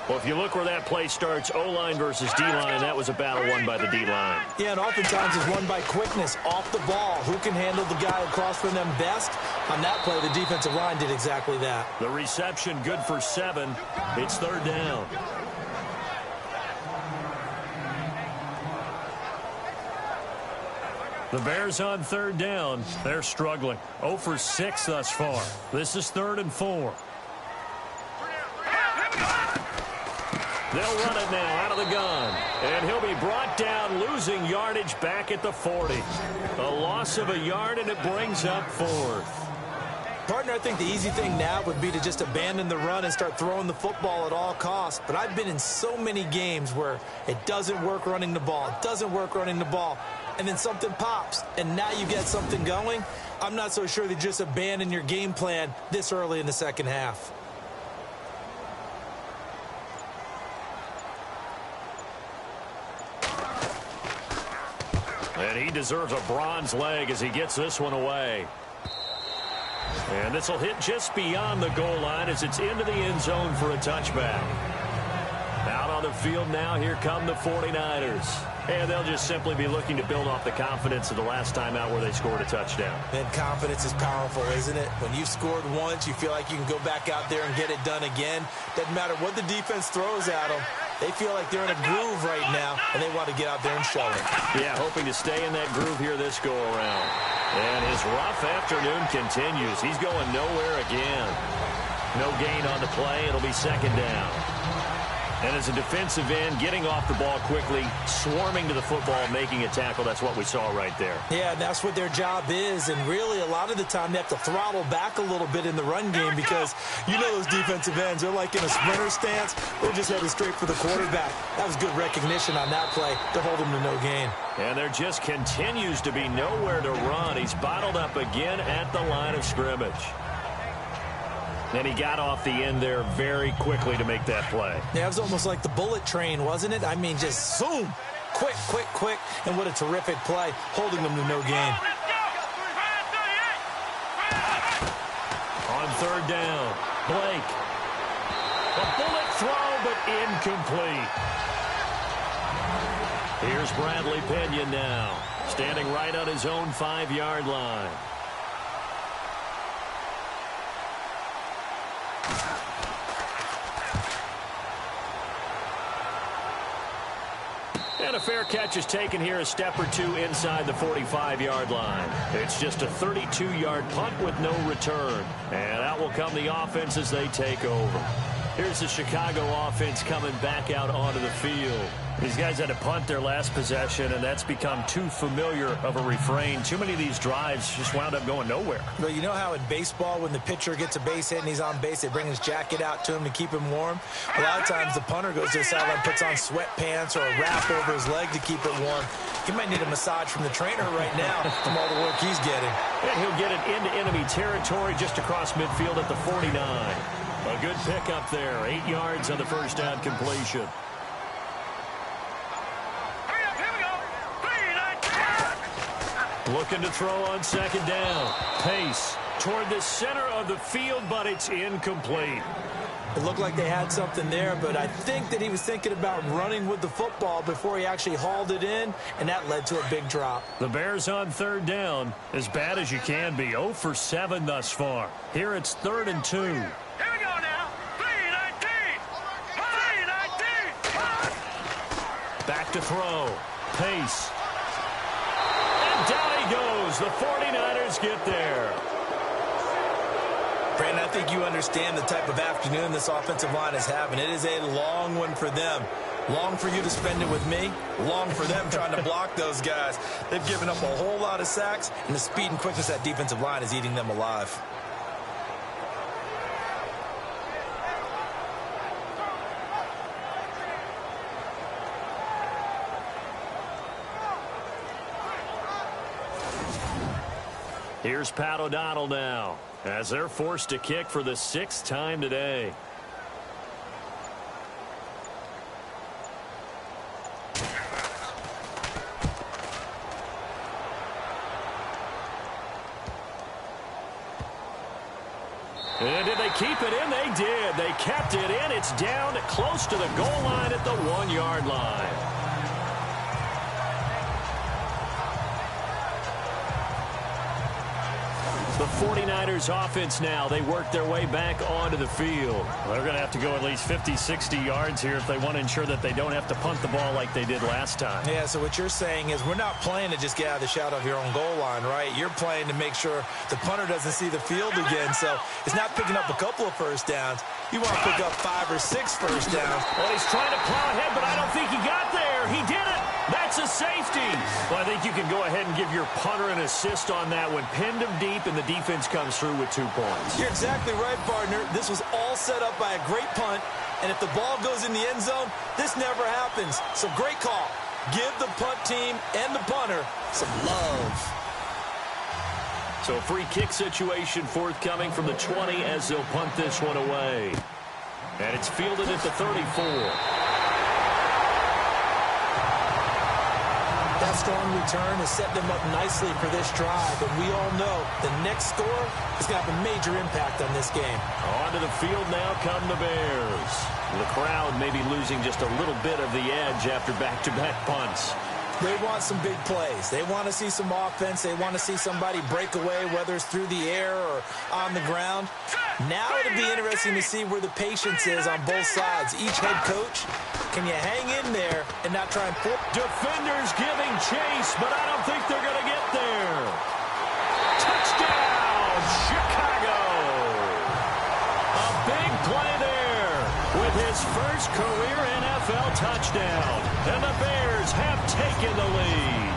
Well, if you look where that play starts, O-line versus D-line, that was a battle won by the D-line. Yeah, and oftentimes it's won by quickness off the ball. Who can handle the guy across from them best? On that play, the defensive line did exactly that. The reception good for 7. It's third down. The Bears on third down. They're struggling. 0 for 6 thus far. This is 3rd and 4. They'll run it now out of the gun. And he'll be brought down, losing yardage back at the 40. A loss of a yard, and it brings up 4th. Partner, I think the easy thing now would be to just abandon the run and start throwing the football at all costs. But I've been in so many games where it doesn't work running the ball. It doesn't work running the ball. And then something pops, and now you get something going. I'm not so sure that just abandon your game plan this early in the second half. And he deserves a bronze leg as he gets this one away. And this will hit just beyond the goal line as it's into the end zone for a touchback. Out on the field now, here come the 49ers. And they'll just simply be looking to build off the confidence of the last time out where they scored a touchdown. And confidence is powerful, isn't it? When you've scored once, you feel like you can go back out there and get it done again. Doesn't matter what the defense throws at them. They feel like they're in a groove right now, and they want to get out there and show it. Yeah, hoping to stay in that groove here this go-around. And his rough afternoon continues. He's going nowhere again. No gain on the play. It'll be second down. And as a defensive end, getting off the ball quickly, swarming to the football, making a tackle, that's what we saw right there. Yeah, and that's what their job is. And really, a lot of the time, they have to throttle back a little bit in the run game because you know those defensive ends, they're like in a sprinter stance. They're just headed straight for the quarterback. That was good recognition on that play to hold him to no gain. And there just continues to be nowhere to run. He's bottled up again at the line of scrimmage. And he got off the end there very quickly to make that play. Yeah, it was almost like the bullet train, wasn't it? I mean, just zoom. Quick, quick, quick. And what a terrific play, holding them to no gain. On third down, Blake. A bullet throw, but incomplete. Here's Bradley Pinion now, standing right on his own 5-yard line. And a fair catch is taken here, a step or two inside the 45-yard line. It's just a 32-yard punt with no return. And out will come the offense as they take over. Here's the Chicago offense coming back out onto the field. These guys had to punt their last possession, and that's become too familiar of a refrain. Too many of these drives just wound up going nowhere. But you know how in baseball, when the pitcher gets a base hit and he's on base, they bring his jacket out to him to keep him warm? A lot of times the punter goes to the sideline, puts on sweatpants or a wrap over his leg to keep it warm. He might need a massage from the trainer right now from all the work he's getting. And he'll get it into enemy territory just across midfield at the 49. A good pickup there, 8 yards on the first down completion. Looking to throw on second down. Pace toward the center of the field, but it's incomplete. It looked like they had something there, but I think that he was thinking about running with the football before he actually hauled it in, and that led to a big drop. The Bears on third down, as bad as you can be, 0 for 7 thus far. Here it's 3rd and 2. Here we go now. 3-19. 3-19. Back to throw. Pace. Down he goes. The 49ers get there. Brandon, I think you understand the type of afternoon this offensive line is having. It is a long one for them. Long for you to spend it with me. Long for them trying to block those guys. They've given up a whole lot of sacks, and the speed and quickness of that defensive line is eating them alive. Here's Pat O'Donnell now, as they're forced to kick for the 6th time today. And did they keep it in? They did. They kept it in. It's down close to the goal line at the 1-yard line. The 49ers offense now, they work their way back onto the field. They're going to have to go at least 50, 60 yards here if they want to ensure that they don't have to punt the ball like they did last time. Yeah, so what you're saying is we're not playing to just get out of the shadow of your own goal line, right? You're playing to make sure the punter doesn't see the field again. So it's not picking up a couple of first downs. You want to pick up 5 or 6 first downs. Well, he's trying to plow ahead, but I don't think he got there. He did it. That's a safety. Well, I think you can go ahead and give your punter an assist on that one. Pinned him deep, and the defense comes through with 2 points. You're exactly right, partner. This was all set up by a great punt, and if the ball goes in the end zone, this never happens. So great call. Give the punt team and the punter some love. So a free kick situation forthcoming from the 20 as they'll punt this one away. And it's fielded at the 34. That strong return has set them up nicely for this drive, and we all know the next score is going to have a major impact on this game. Onto the field now come the Bears. The crowd may be losing just a little bit of the edge after back-to-back punts. They want some big plays. They want to see some offense. They want to see somebody break away, whether it's through the air or on the ground. Now it'll be interesting to see where the patience is on both sides. Each head coach, can you hang in there and not try and pull? Defenders giving chase, but I don't think they're going to get there. Touchdown, Chicago. A big play there with his first career NFL touchdown. And the Bears have taken the lead.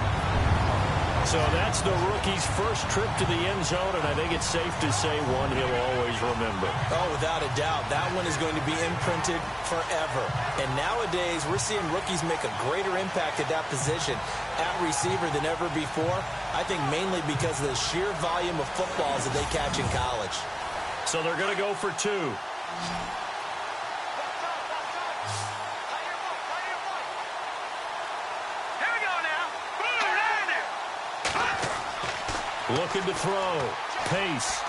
So that's the rookie's first trip to the end zone, and I think it's safe to say one he'll always remember. Oh, without a doubt. That one is going to be imprinted forever. And nowadays, we're seeing rookies make a greater impact at that position at receiver than ever before. I think mainly because of the sheer volume of footballs that they catch in college. So they're going to go for 2. Here we go now. Boom, down there. Looking to throw. Pace.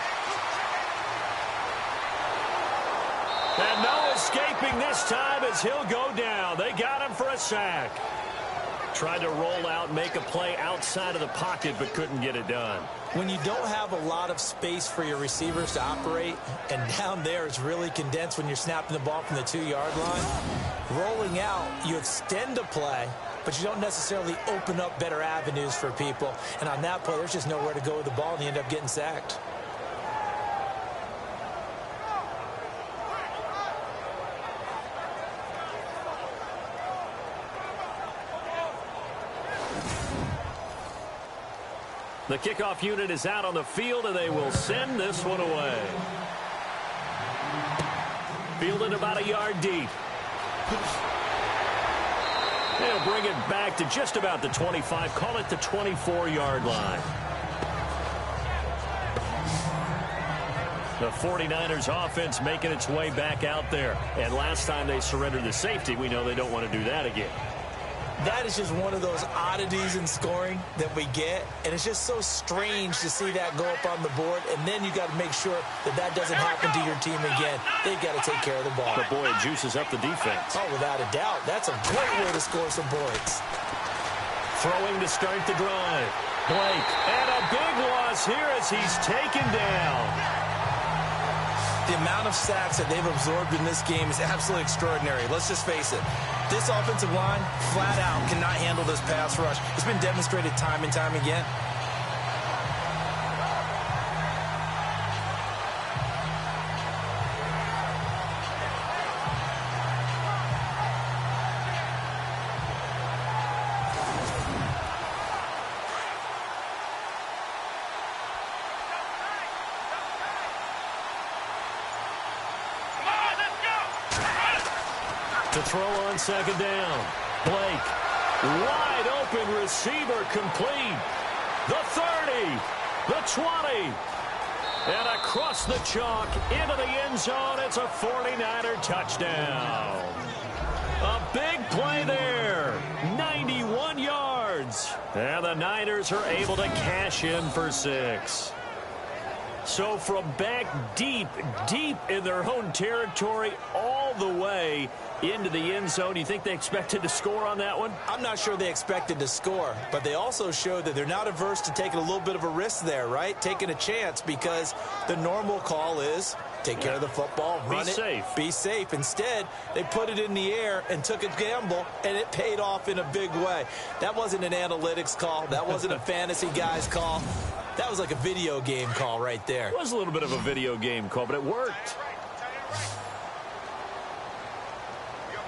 And no escaping this time as he'll go down. They got him for a sack. Tried to roll out, make a play outside of the pocket, but couldn't get it done. When you don't have a lot of space for your receivers to operate, and down there is really condensed when you're snapping the ball from the 2-yard line, rolling out, you extend a play, but you don't necessarily open up better avenues for people. And on that play, there's just nowhere to go with the ball, and you end up getting sacked. The kickoff unit is out on the field, and they will send this one away. Fielded about a yard deep. They'll bring it back to just about the 25. Call it the 24-yard line. The 49ers offense making its way back out there. And last time they surrendered the safety, we know they don't want to do that again. That is just one of those oddities in scoring that we get, and it's just so strange to see that go up on the board, and then you got to make sure that that doesn't happen to your team again. They got to take care of the ball. But boy, it juices up the defense. Oh, without a doubt. That's a great way to score some points. Throwing to start the drive. Blake, and a big loss here as he's taken down. The amount of sacks that they've absorbed in this game is absolutely extraordinary. Let's just face it. This offensive line, flat out, cannot handle this pass rush. It's been demonstrated time and time again. To throw on second down. Blake, wide open receiver complete. The 30, the 20, and across the chalk into the end zone. It's a 49er touchdown. A big play there. 91 yards. And the Niners are able to cash in for 6. So from back deep in their own territory all the way into the end zone, you think they expected to score on that one? I'm not sure they expected to score, but they also showed that they're not averse to taking a little bit of a risk there, right? Taking a chance, because the normal call is take care of the football, run it, be safe. Instead, they put it in the air and took a gamble, and it paid off in a big way. That wasn't an analytics call. That wasn't a fantasy guy's call. That was like a video game call right there. It was a little bit of a video game call, but it worked.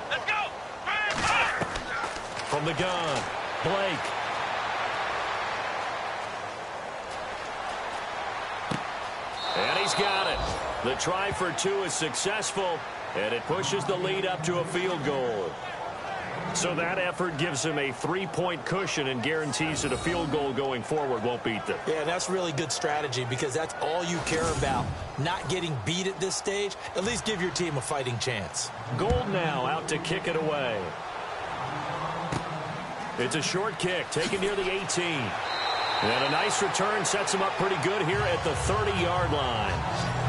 Let's go. From the gun, Blake. And he's got it. The try for 2 is successful, and it pushes the lead up to a field goal. So that effort gives him a 3-point cushion and guarantees that a field goal going forward won't beat them. Yeah, that's really good strategy, because that's all you care about. Not getting beat at this stage. At least give your team a fighting chance. Gold now out to kick it away. It's a short kick taken near the 18. And a nice return sets him up pretty good here at the 30-yard line.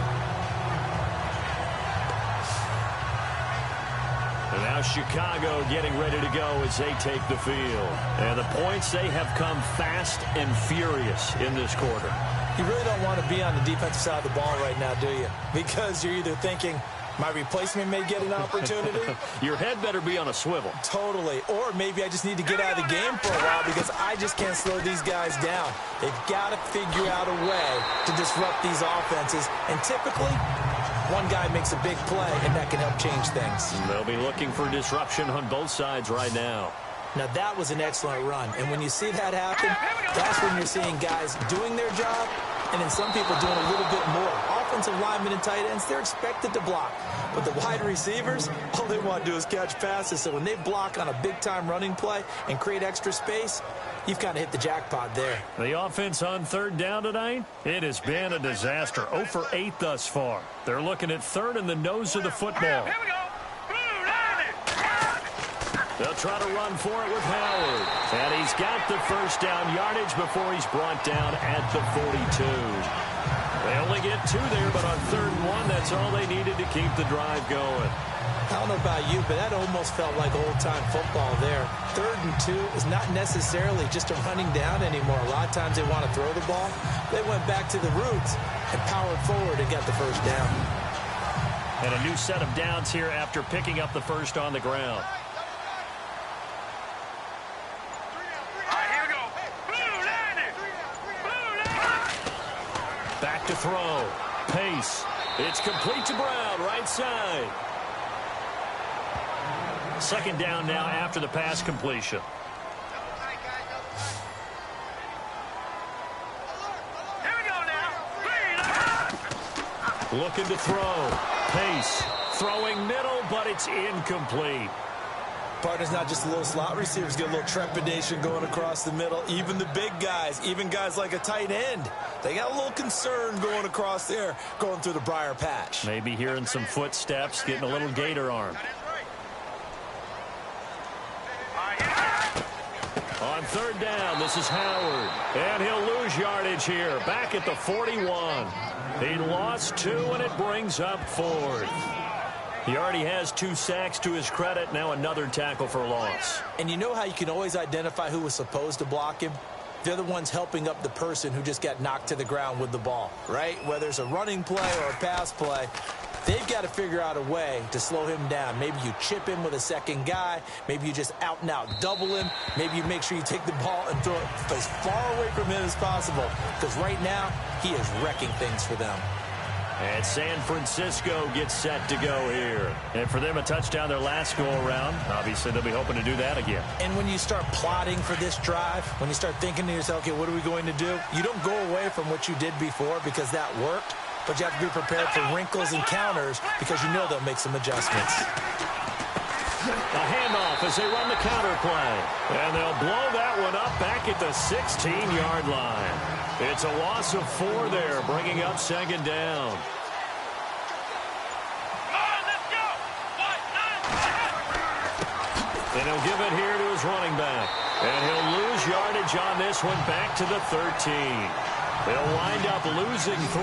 And now Chicago getting ready to go as they take the field. And the points, they have come fast and furious in this quarter. You really don't want to be on the defensive side of the ball right now, do you? Because you're either thinking, my replacement may get an opportunity. Your head better be on a swivel. Totally. Or maybe I just need to get out of the game for a while, because I just can't slow these guys down. They've got to figure out a way to disrupt these offenses. And typically, one guy makes a big play, and that can help change things. They'll be looking for disruption on both sides right now. Now, that was an excellent run. And when you see that happen, that's when you're seeing guys doing their job And then some people doing a little bit more. Offensive linemen and tight ends, they're expected to block. But the wide receivers, all they want to do is catch passes. So when they block on a big-time running play and create extra space, you've kind of hit the jackpot there. The offense on third down tonight, it has been a disaster. 0 for 8 thus far. They're looking at third in the nose of the football. Here we go. Blue line it. They'll try to run for it with Howard. And he's got the first down yardage before he's brought down at the 42. They only get 2 there, but on 3rd and 1, that's all they needed to keep the drive going. I don't know about you, but that almost felt like old-time football there. 3rd and 2 is not necessarily just a running down anymore. A lot of times they want to throw the ball. They went back to the roots and powered forward and got the first down. And a new set of downs here after picking up the first on the ground. Back to throw. Pace. It's complete to Brown, right side. 2nd down now after the pass completion. Here we go now. Looking to throw. Pace. Throwing middle, but it's incomplete. Partner's not just a little slot receivers, get a little trepidation going across the middle. Even the big guys, even guys like a tight end, they got a little concern going across there, going through the briar patch. Maybe hearing some footsteps, getting a little gator arm. On 3rd down, this is Howard. And he'll lose yardage here, back at the 41. He lost 2, and it brings up 4th. He already has 2 sacks to his credit. Now another tackle for loss. And you know how you can always identify who was supposed to block him? They're the ones helping up the person who just got knocked to the ground with the ball, right? Whether it's a running play or a pass play, they've got to figure out a way to slow him down. Maybe you chip him with a second guy. Maybe you just out and out double him. Maybe you make sure you take the ball and throw it as far away from him as possible. Because right now, he is wrecking things for them. And San Francisco gets set to go here. And for them, a touchdown their last go-around. Obviously, they'll be hoping to do that again. And when you start plotting for this drive, when you start thinking to yourself, okay, what are we going to do? You don't go away from what you did before because that worked, but you have to be prepared for wrinkles and counters because you know they'll make some adjustments. A handoff as they run the counter play. And they'll blow that one up back at the 16-yard line. It's a loss of 4 there, bringing up 2nd down. And he'll give it here to his running back. And he'll lose yardage on this one back to the 13. They'll wind up losing 3.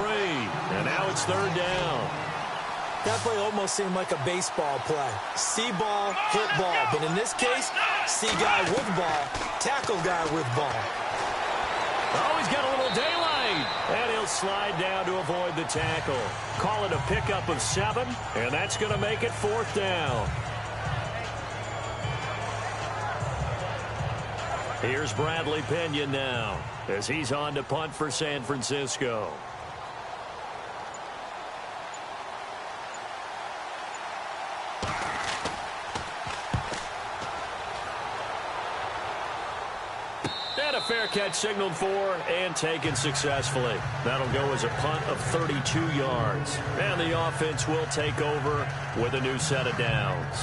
And now it's 3rd down. That play almost seemed like a baseball play. See ball, hit ball. But in this case, see guy with ball, tackle guy with ball. Oh, he's got a little daylight. And he'll slide down to avoid the tackle. Call it a pickup of 7, and that's going to make it 4th down. Here's Bradley Pinion now as he's on to punt for San Francisco. And a fair catch signaled for and taken successfully. That'll go as a punt of 32 yards. And the offense will take over with a new set of downs.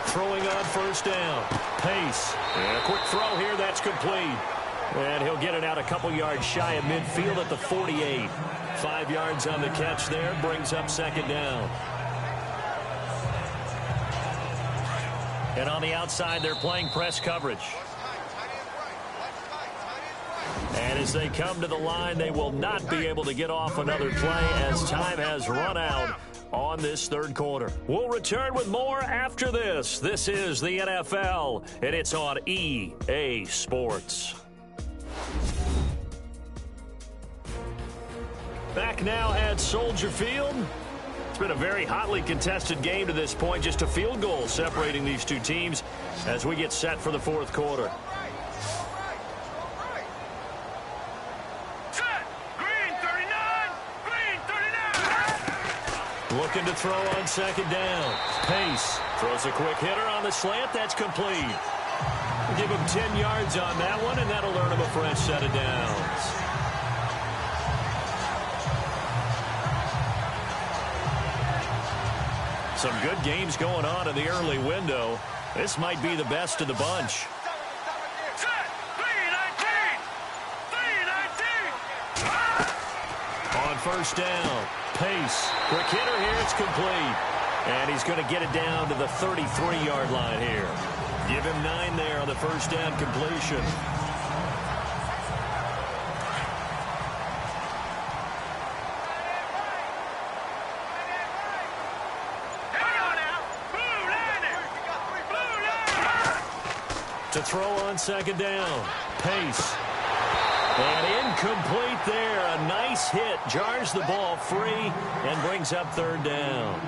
Throwing on 1st down. Pace. And a quick throw here. That's complete. And he'll get it out a couple yards shy of midfield at the 48. 5 yards on the catch there. Brings up 2nd down. And on the outside, they're playing press coverage. And as they come to the line, they will not be able to get off another play as time has run out on this 3rd quarter. We'll return with more after this. This is the NFL, and it's on EA Sports. Back now at Soldier Field. It's been a very hotly contested game to this point. Just a field goal separating these two teams as we get set for the 4th quarter. looking to throw on second down. Pace throws a quick hitter on the slant. That's complete. Give him 10 yards on that one, and that'll earn him a fresh set of downs. Some good games going on in the early window. This might be the best of the bunch. On first down, Pace. Quick hitter here, it's complete. And he's going to get it down to the 33-yard line here. Give him 9 there on the first down completion. To throw on second down, Pace. And incomplete there. A nice hit. Jars the ball free and brings up third down.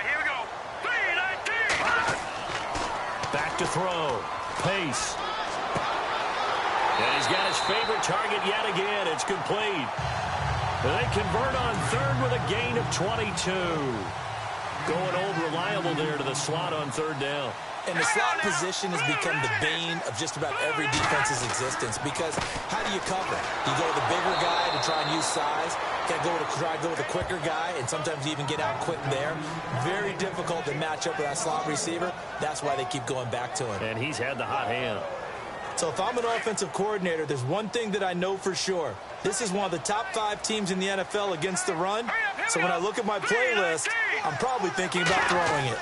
Here we go. 3-19. Back to throw. Pace. And he's got his favorite target yet again. It's complete. They convert on third with a gain of 22. Going old reliable there to the slot on third down. And the slot position has become the bane of just about every defense's existence, because how do you cover? You go with the bigger guy to try and use size. You got to try to go with the quicker guy, and sometimes you even get out quick there. Very difficult to match up with that slot receiver. That's why they keep going back to him. And he's had the hot hand. So if I'm an offensive coordinator, there's one thing that I know for sure. This is one of the top 5 teams in the NFL against the run. So when I look at my playlist, I'm probably thinking about throwing it.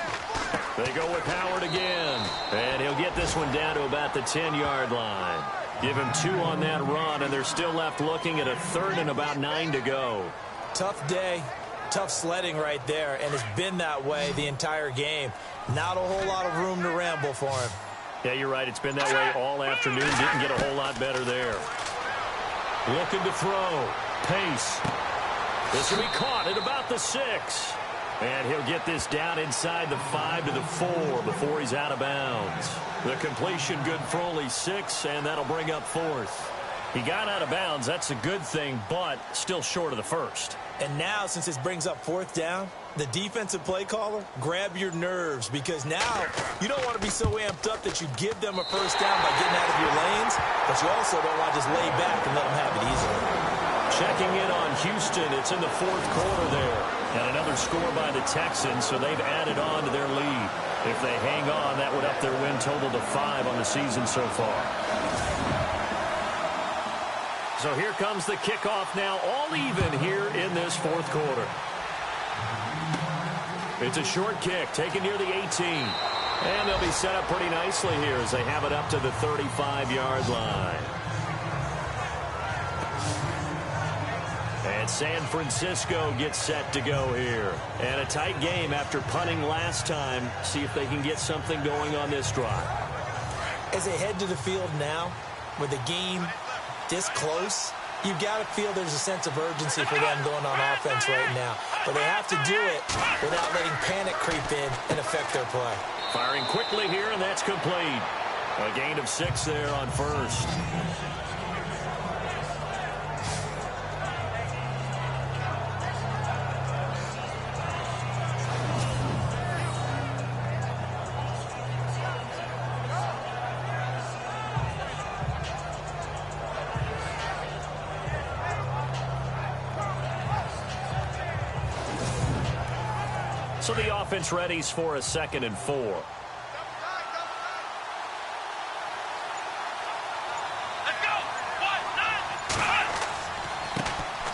They go with Howard again. And he'll get this one down to about the 10-yard line. Give him 2 on that run, and they're still left looking at a third and about 9 to go. Tough day, tough sledding right there, and it's been that way the entire game. Not a whole lot of room to ramble for him. Yeah, you're right. It's been that way all afternoon. Didn't get a whole lot better there. Looking to throw. Pace. This will be caught at about the 6. And he'll get this down inside the 5 to the 4 before he's out of bounds. The completion good for only 6, and that'll bring up 4th. He got out of bounds. That's a good thing, but still short of the first. And now, since this brings up 4th down, the defensive play caller, grab your nerves, because now you don't want to be so amped up that you give them a first down by getting out of your lanes, but you also don't want to just lay back and let them have it easily. Checking in on Houston. It's in the 4th quarter there. And another score by the Texans, so they've added on to their lead. If they hang on, that would up their win total to 5 on the season so far. So here comes the kickoff now, all even here in this 4th quarter. It's a short kick, taken near the 18. And they'll be set up pretty nicely here as they have it up to the 35-yard line. And San Francisco gets set to go here. And a tight game after punting last time. See if they can get something going on this drive. As they head to the field now, with the game this close, you've got to feel there's a sense of urgency for them going on offense right now. But they have to do it without letting panic creep in and affect their play. Firing quickly here, and that's complete. A gain of 6 there on first. So the offense readies for a 2nd and 4. Let's go. 1, 9,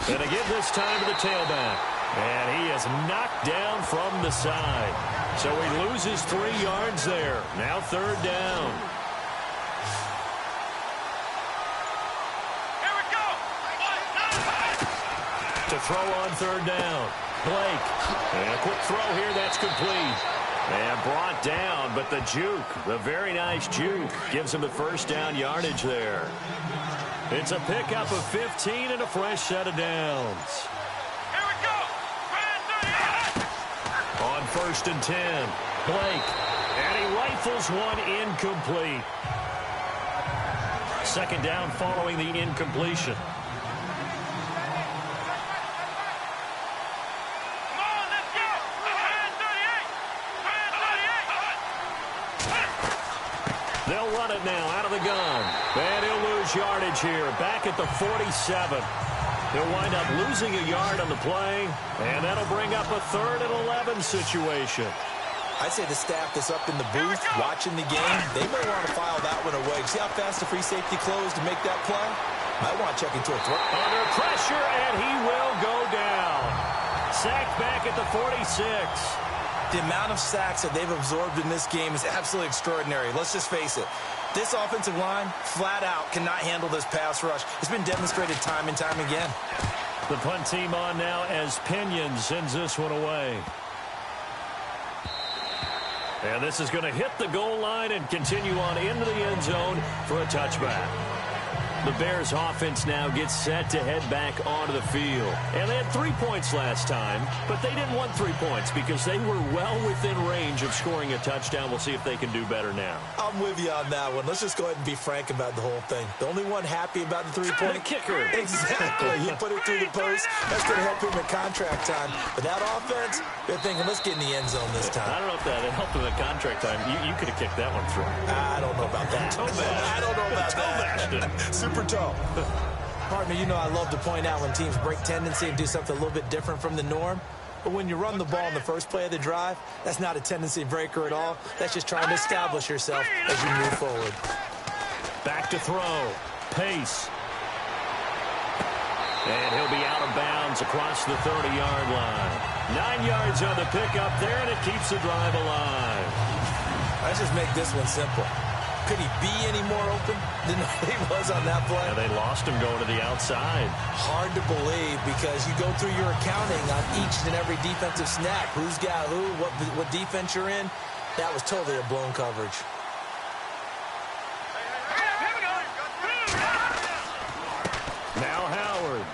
1. And again this time to the tailback. And he is knocked down from the side. So he loses 3 yards there. Now 3rd down. Here we go. 1, 9, 1. To throw on 3rd down. Blake. And a quick throw here. That's complete. And brought down, but the juke, the very nice juke, gives him the first down yardage there. It's a pickup of 15 and a fresh set of downs. Here we go. On 1st and 10, Blake. And he rifles one incomplete. Second down following the incompletion. They'll run it now out of the gun. And he'll lose yardage here. Back at the 47. He'll wind up losing a yard on the play. And that'll bring up a 3rd and 11 situation. I'd say the staff that's up in the booth watching the game, they may want to file that one away. See how fast the free safety closed to make that play? Might want to check into a throw. Under pressure, and he will go down. Sacked back at the 46. The amount of sacks that they've absorbed in this game is absolutely extraordinary. Let's just face it. This offensive line, flat out, cannot handle this pass rush. It's been demonstrated time and time again. The punt team on now as Pinion sends this one away. And this is going to hit the goal line and continue on into the end zone for a touchback. The Bears offense now gets set to head back onto the field. And they had 3 points last time, but they didn't want 3 points because they were well within range of scoring a touchdown. We'll see if they can do better now. I'm with you on that one. Let's just go ahead and be frank about the whole thing. The only one happy about the three-point The kicker. Exactly. He put it through the post. That's going to help him at contract time. But that offense, they're thinking, let's get in the end zone this time. I don't know if that helped him at contract time. You could have kicked that one through. I don't know about that. I don't know about that. Super toe. Partner, you know I love to point out when teams break tendency and do something a little bit different from the norm. But when you run the ball in the first play of the drive, that's not a tendency breaker at all. That's just trying to establish yourself as you move forward. Back to throw. Pace. And he'll be out of bounds across the 30-yard line. 9 yards on the pickup there, and it keeps the drive alive. Let's just make this one simple. Could he be any more open than he was on that play? Yeah, they lost him going to the outside. Hard to believe because you go through your accounting on each and every defensive snap. Who's got who, what defense you're in. That was totally a blown coverage. Now Howard.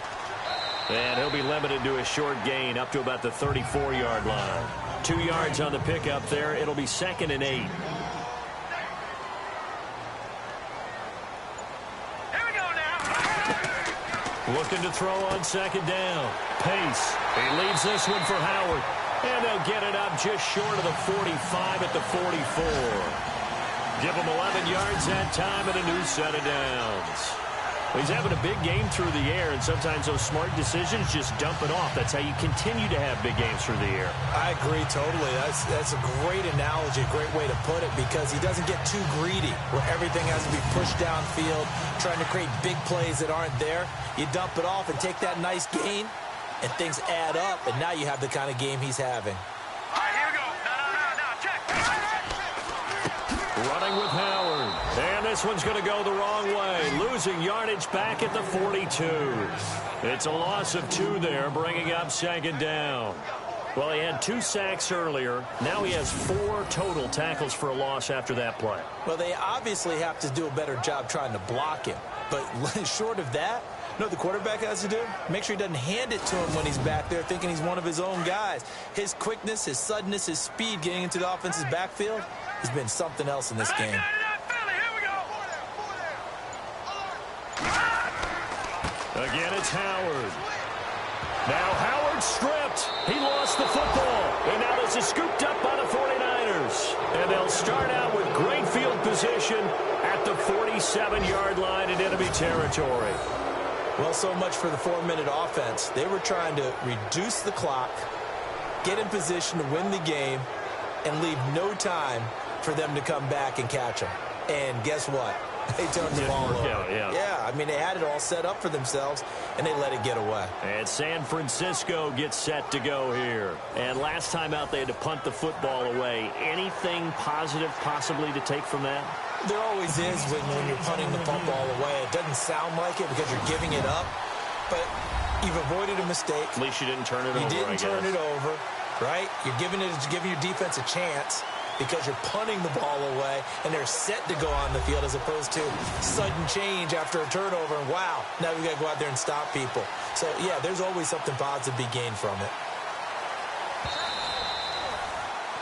And he'll be limited to a short gain up to about the 34-yard line. 2 yards on the pickup there. It'll be 2nd and 8. Looking to throw on 2nd down. Pace. He leaves this one for Howard. And they'll get it up just short of the 45 at the 44. Give him 11 yards that time and a new set of downs. He's having a big game through the air, and sometimes those smart decisions just dump it off. That's how you continue to have big games through the air. I agree totally. That's a great analogy, a great way to put it, because he doesn't get too greedy where everything has to be pushed downfield, trying to create big plays that aren't there. You dump it off and take that nice gain, and things add up, and now you have the kind of game he's having. All right, here we go. No, check. Running with Howard. And this one's going to go the wrong way. Losing yardage back at the 42. It's a loss of 2 there, bringing up 2nd down. Well, he had 2 sacks earlier. Now he has 4 total tackles for a loss after that play. Well, they obviously have to do a better job trying to block him. But short of that, you know what the quarterback has to do? Make sure he doesn't hand it to him when he's back there thinking he's one of his own guys. His quickness, his suddenness, his speed getting into the offense's backfield has been something else in this game. Again, it's Howard. Now Howard stripped. He lost the football. And now this is scooped up by the 49ers. And they'll start out with great field position at the 47-yard line in enemy territory. Well, so much for the 4-minute offense. They were trying to reduce the clock, get in position to win the game, and leave no time for them to come back and catch them. And guess what? They turned the ball over. Yeah, I mean, they had it all set up for themselves, and they let it get away. And San Francisco gets set to go here. And last time out, they had to punt the football away. Anything positive possibly to take from that? There always is when you're punting the football away. It doesn't sound like it because you're giving it up, but you've avoided a mistake. At least you didn't turn it over, You didn't turn it over, right? You're giving your defense a chance because you're punting the ball away, and they're set to go on the field as opposed to sudden change after a turnover, and wow, now we've got to go out there and stop people. So, yeah, there's always something positive to be gained from it.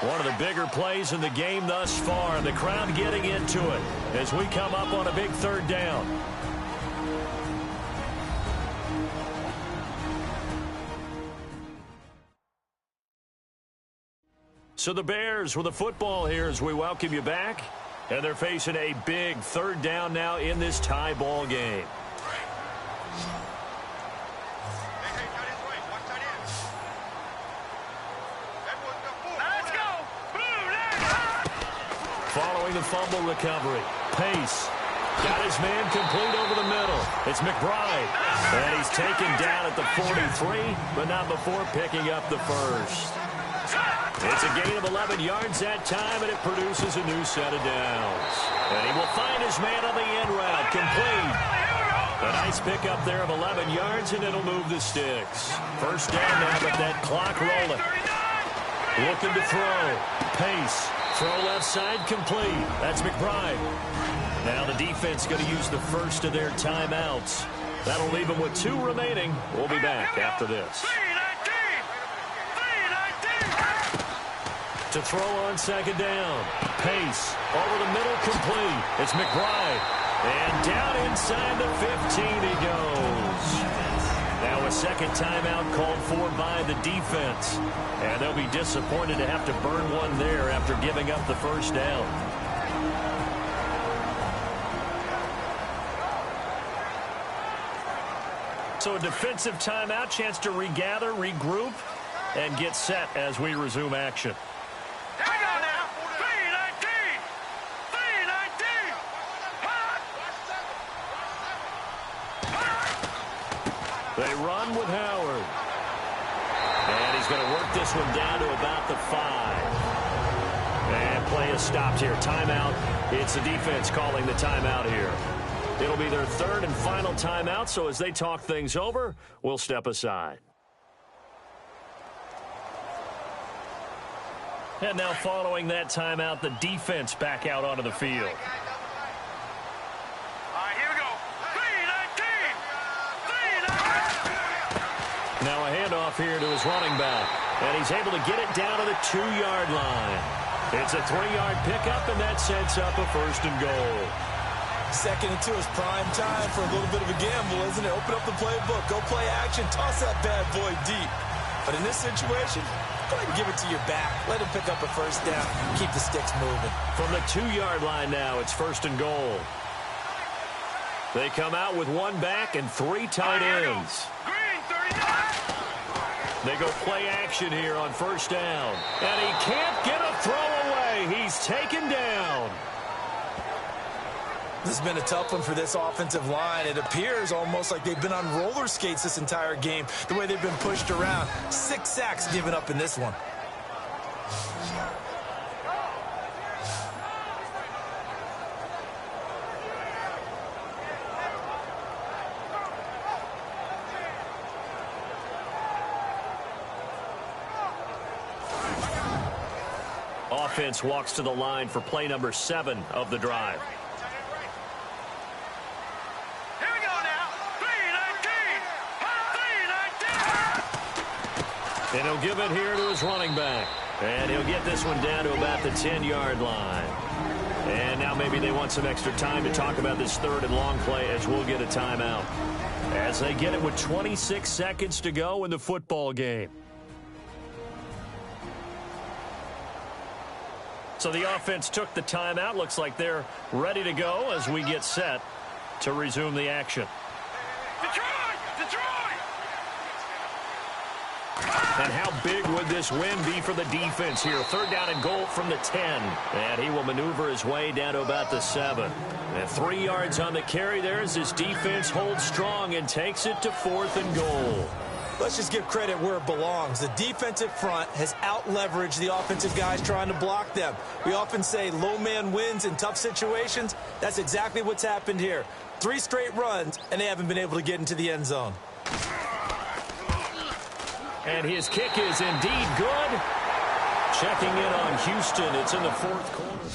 One of the bigger plays in the game thus far. The crowd getting into it as we come up on a big third down. So the Bears with the football here as we welcome you back. And they're facing a big third down now in this tie ball game. Following the fumble recovery, Pace got his man complete over the middle. It's McBride, and he's taken down at the 43, but not before picking up the first. It's a gain of 11 yards that time, and it produces a new set of downs. And he will find his man on the end route, complete. A nice pickup there of 11 yards, and it'll move the sticks. First down now, but that clock rolling. Looking to throw. Pace. Throw left side, complete. That's McBride. Now the defense going to use the first of their timeouts. That'll leave them with 2 remaining. We'll be back after this. To throw on second down. Pace. Over the middle, complete. It's McBride. And down inside the 15 he goes. Now a second timeout called for by the defense. And they'll be disappointed to have to burn one there after giving up the first down. So a defensive timeout, chance to regather, regroup, and get set as we resume action. They run with Howard. And he's going to work this one down to about the 5. And play is stopped here. Timeout. It's the defense calling the timeout here. It'll be their third and final timeout, so as they talk things over, we'll step aside. And now following that timeout, the defense back out onto the field. Now a handoff here to his running back. And he's able to get it down to the 2-yard line. It's a 3-yard pickup, and that sets up a first and goal. Second and 2 is prime time for a little bit of a gamble, isn't it? Open up the playbook, go play action, toss that bad boy deep. But in this situation, go ahead and give it to your back. Let him pick up a first down. Keep the sticks moving. From the 2-yard line now, it's first and goal. They come out with 1 back and 3 tight ends. They go play action here on first down. And he can't get a throw away. He's taken down. This has been a tough one for this offensive line. It appears almost like they've been on roller skates this entire game, the way they've been pushed around. 6 sacks given up in this one. Offense walks to the line for play number 7 of the drive. Here we go now. 3-19. And he'll give it here to his running back. And he'll get this one down to about the 10-yard line. And now maybe they want some extra time to talk about this third and long play as we'll get a timeout. As they get it with 26 seconds to go in the football game. So the offense took the timeout. Looks like they're ready to go as we get set to resume the action. Detroit! And how big would this win be for the defense here? Third down and goal from the 10. And he will maneuver his way down to about the 7. And 3 yards on the carry there as his defense holds strong and takes it to 4th and goal. Let's just give credit where it belongs. The defensive front has out-leveraged the offensive guys trying to block them. We often say low man wins in tough situations. That's exactly what's happened here. 3 straight runs, and they haven't been able to get into the end zone. And his kick is indeed good. Checking in on Houston. It's in the 4th quarter.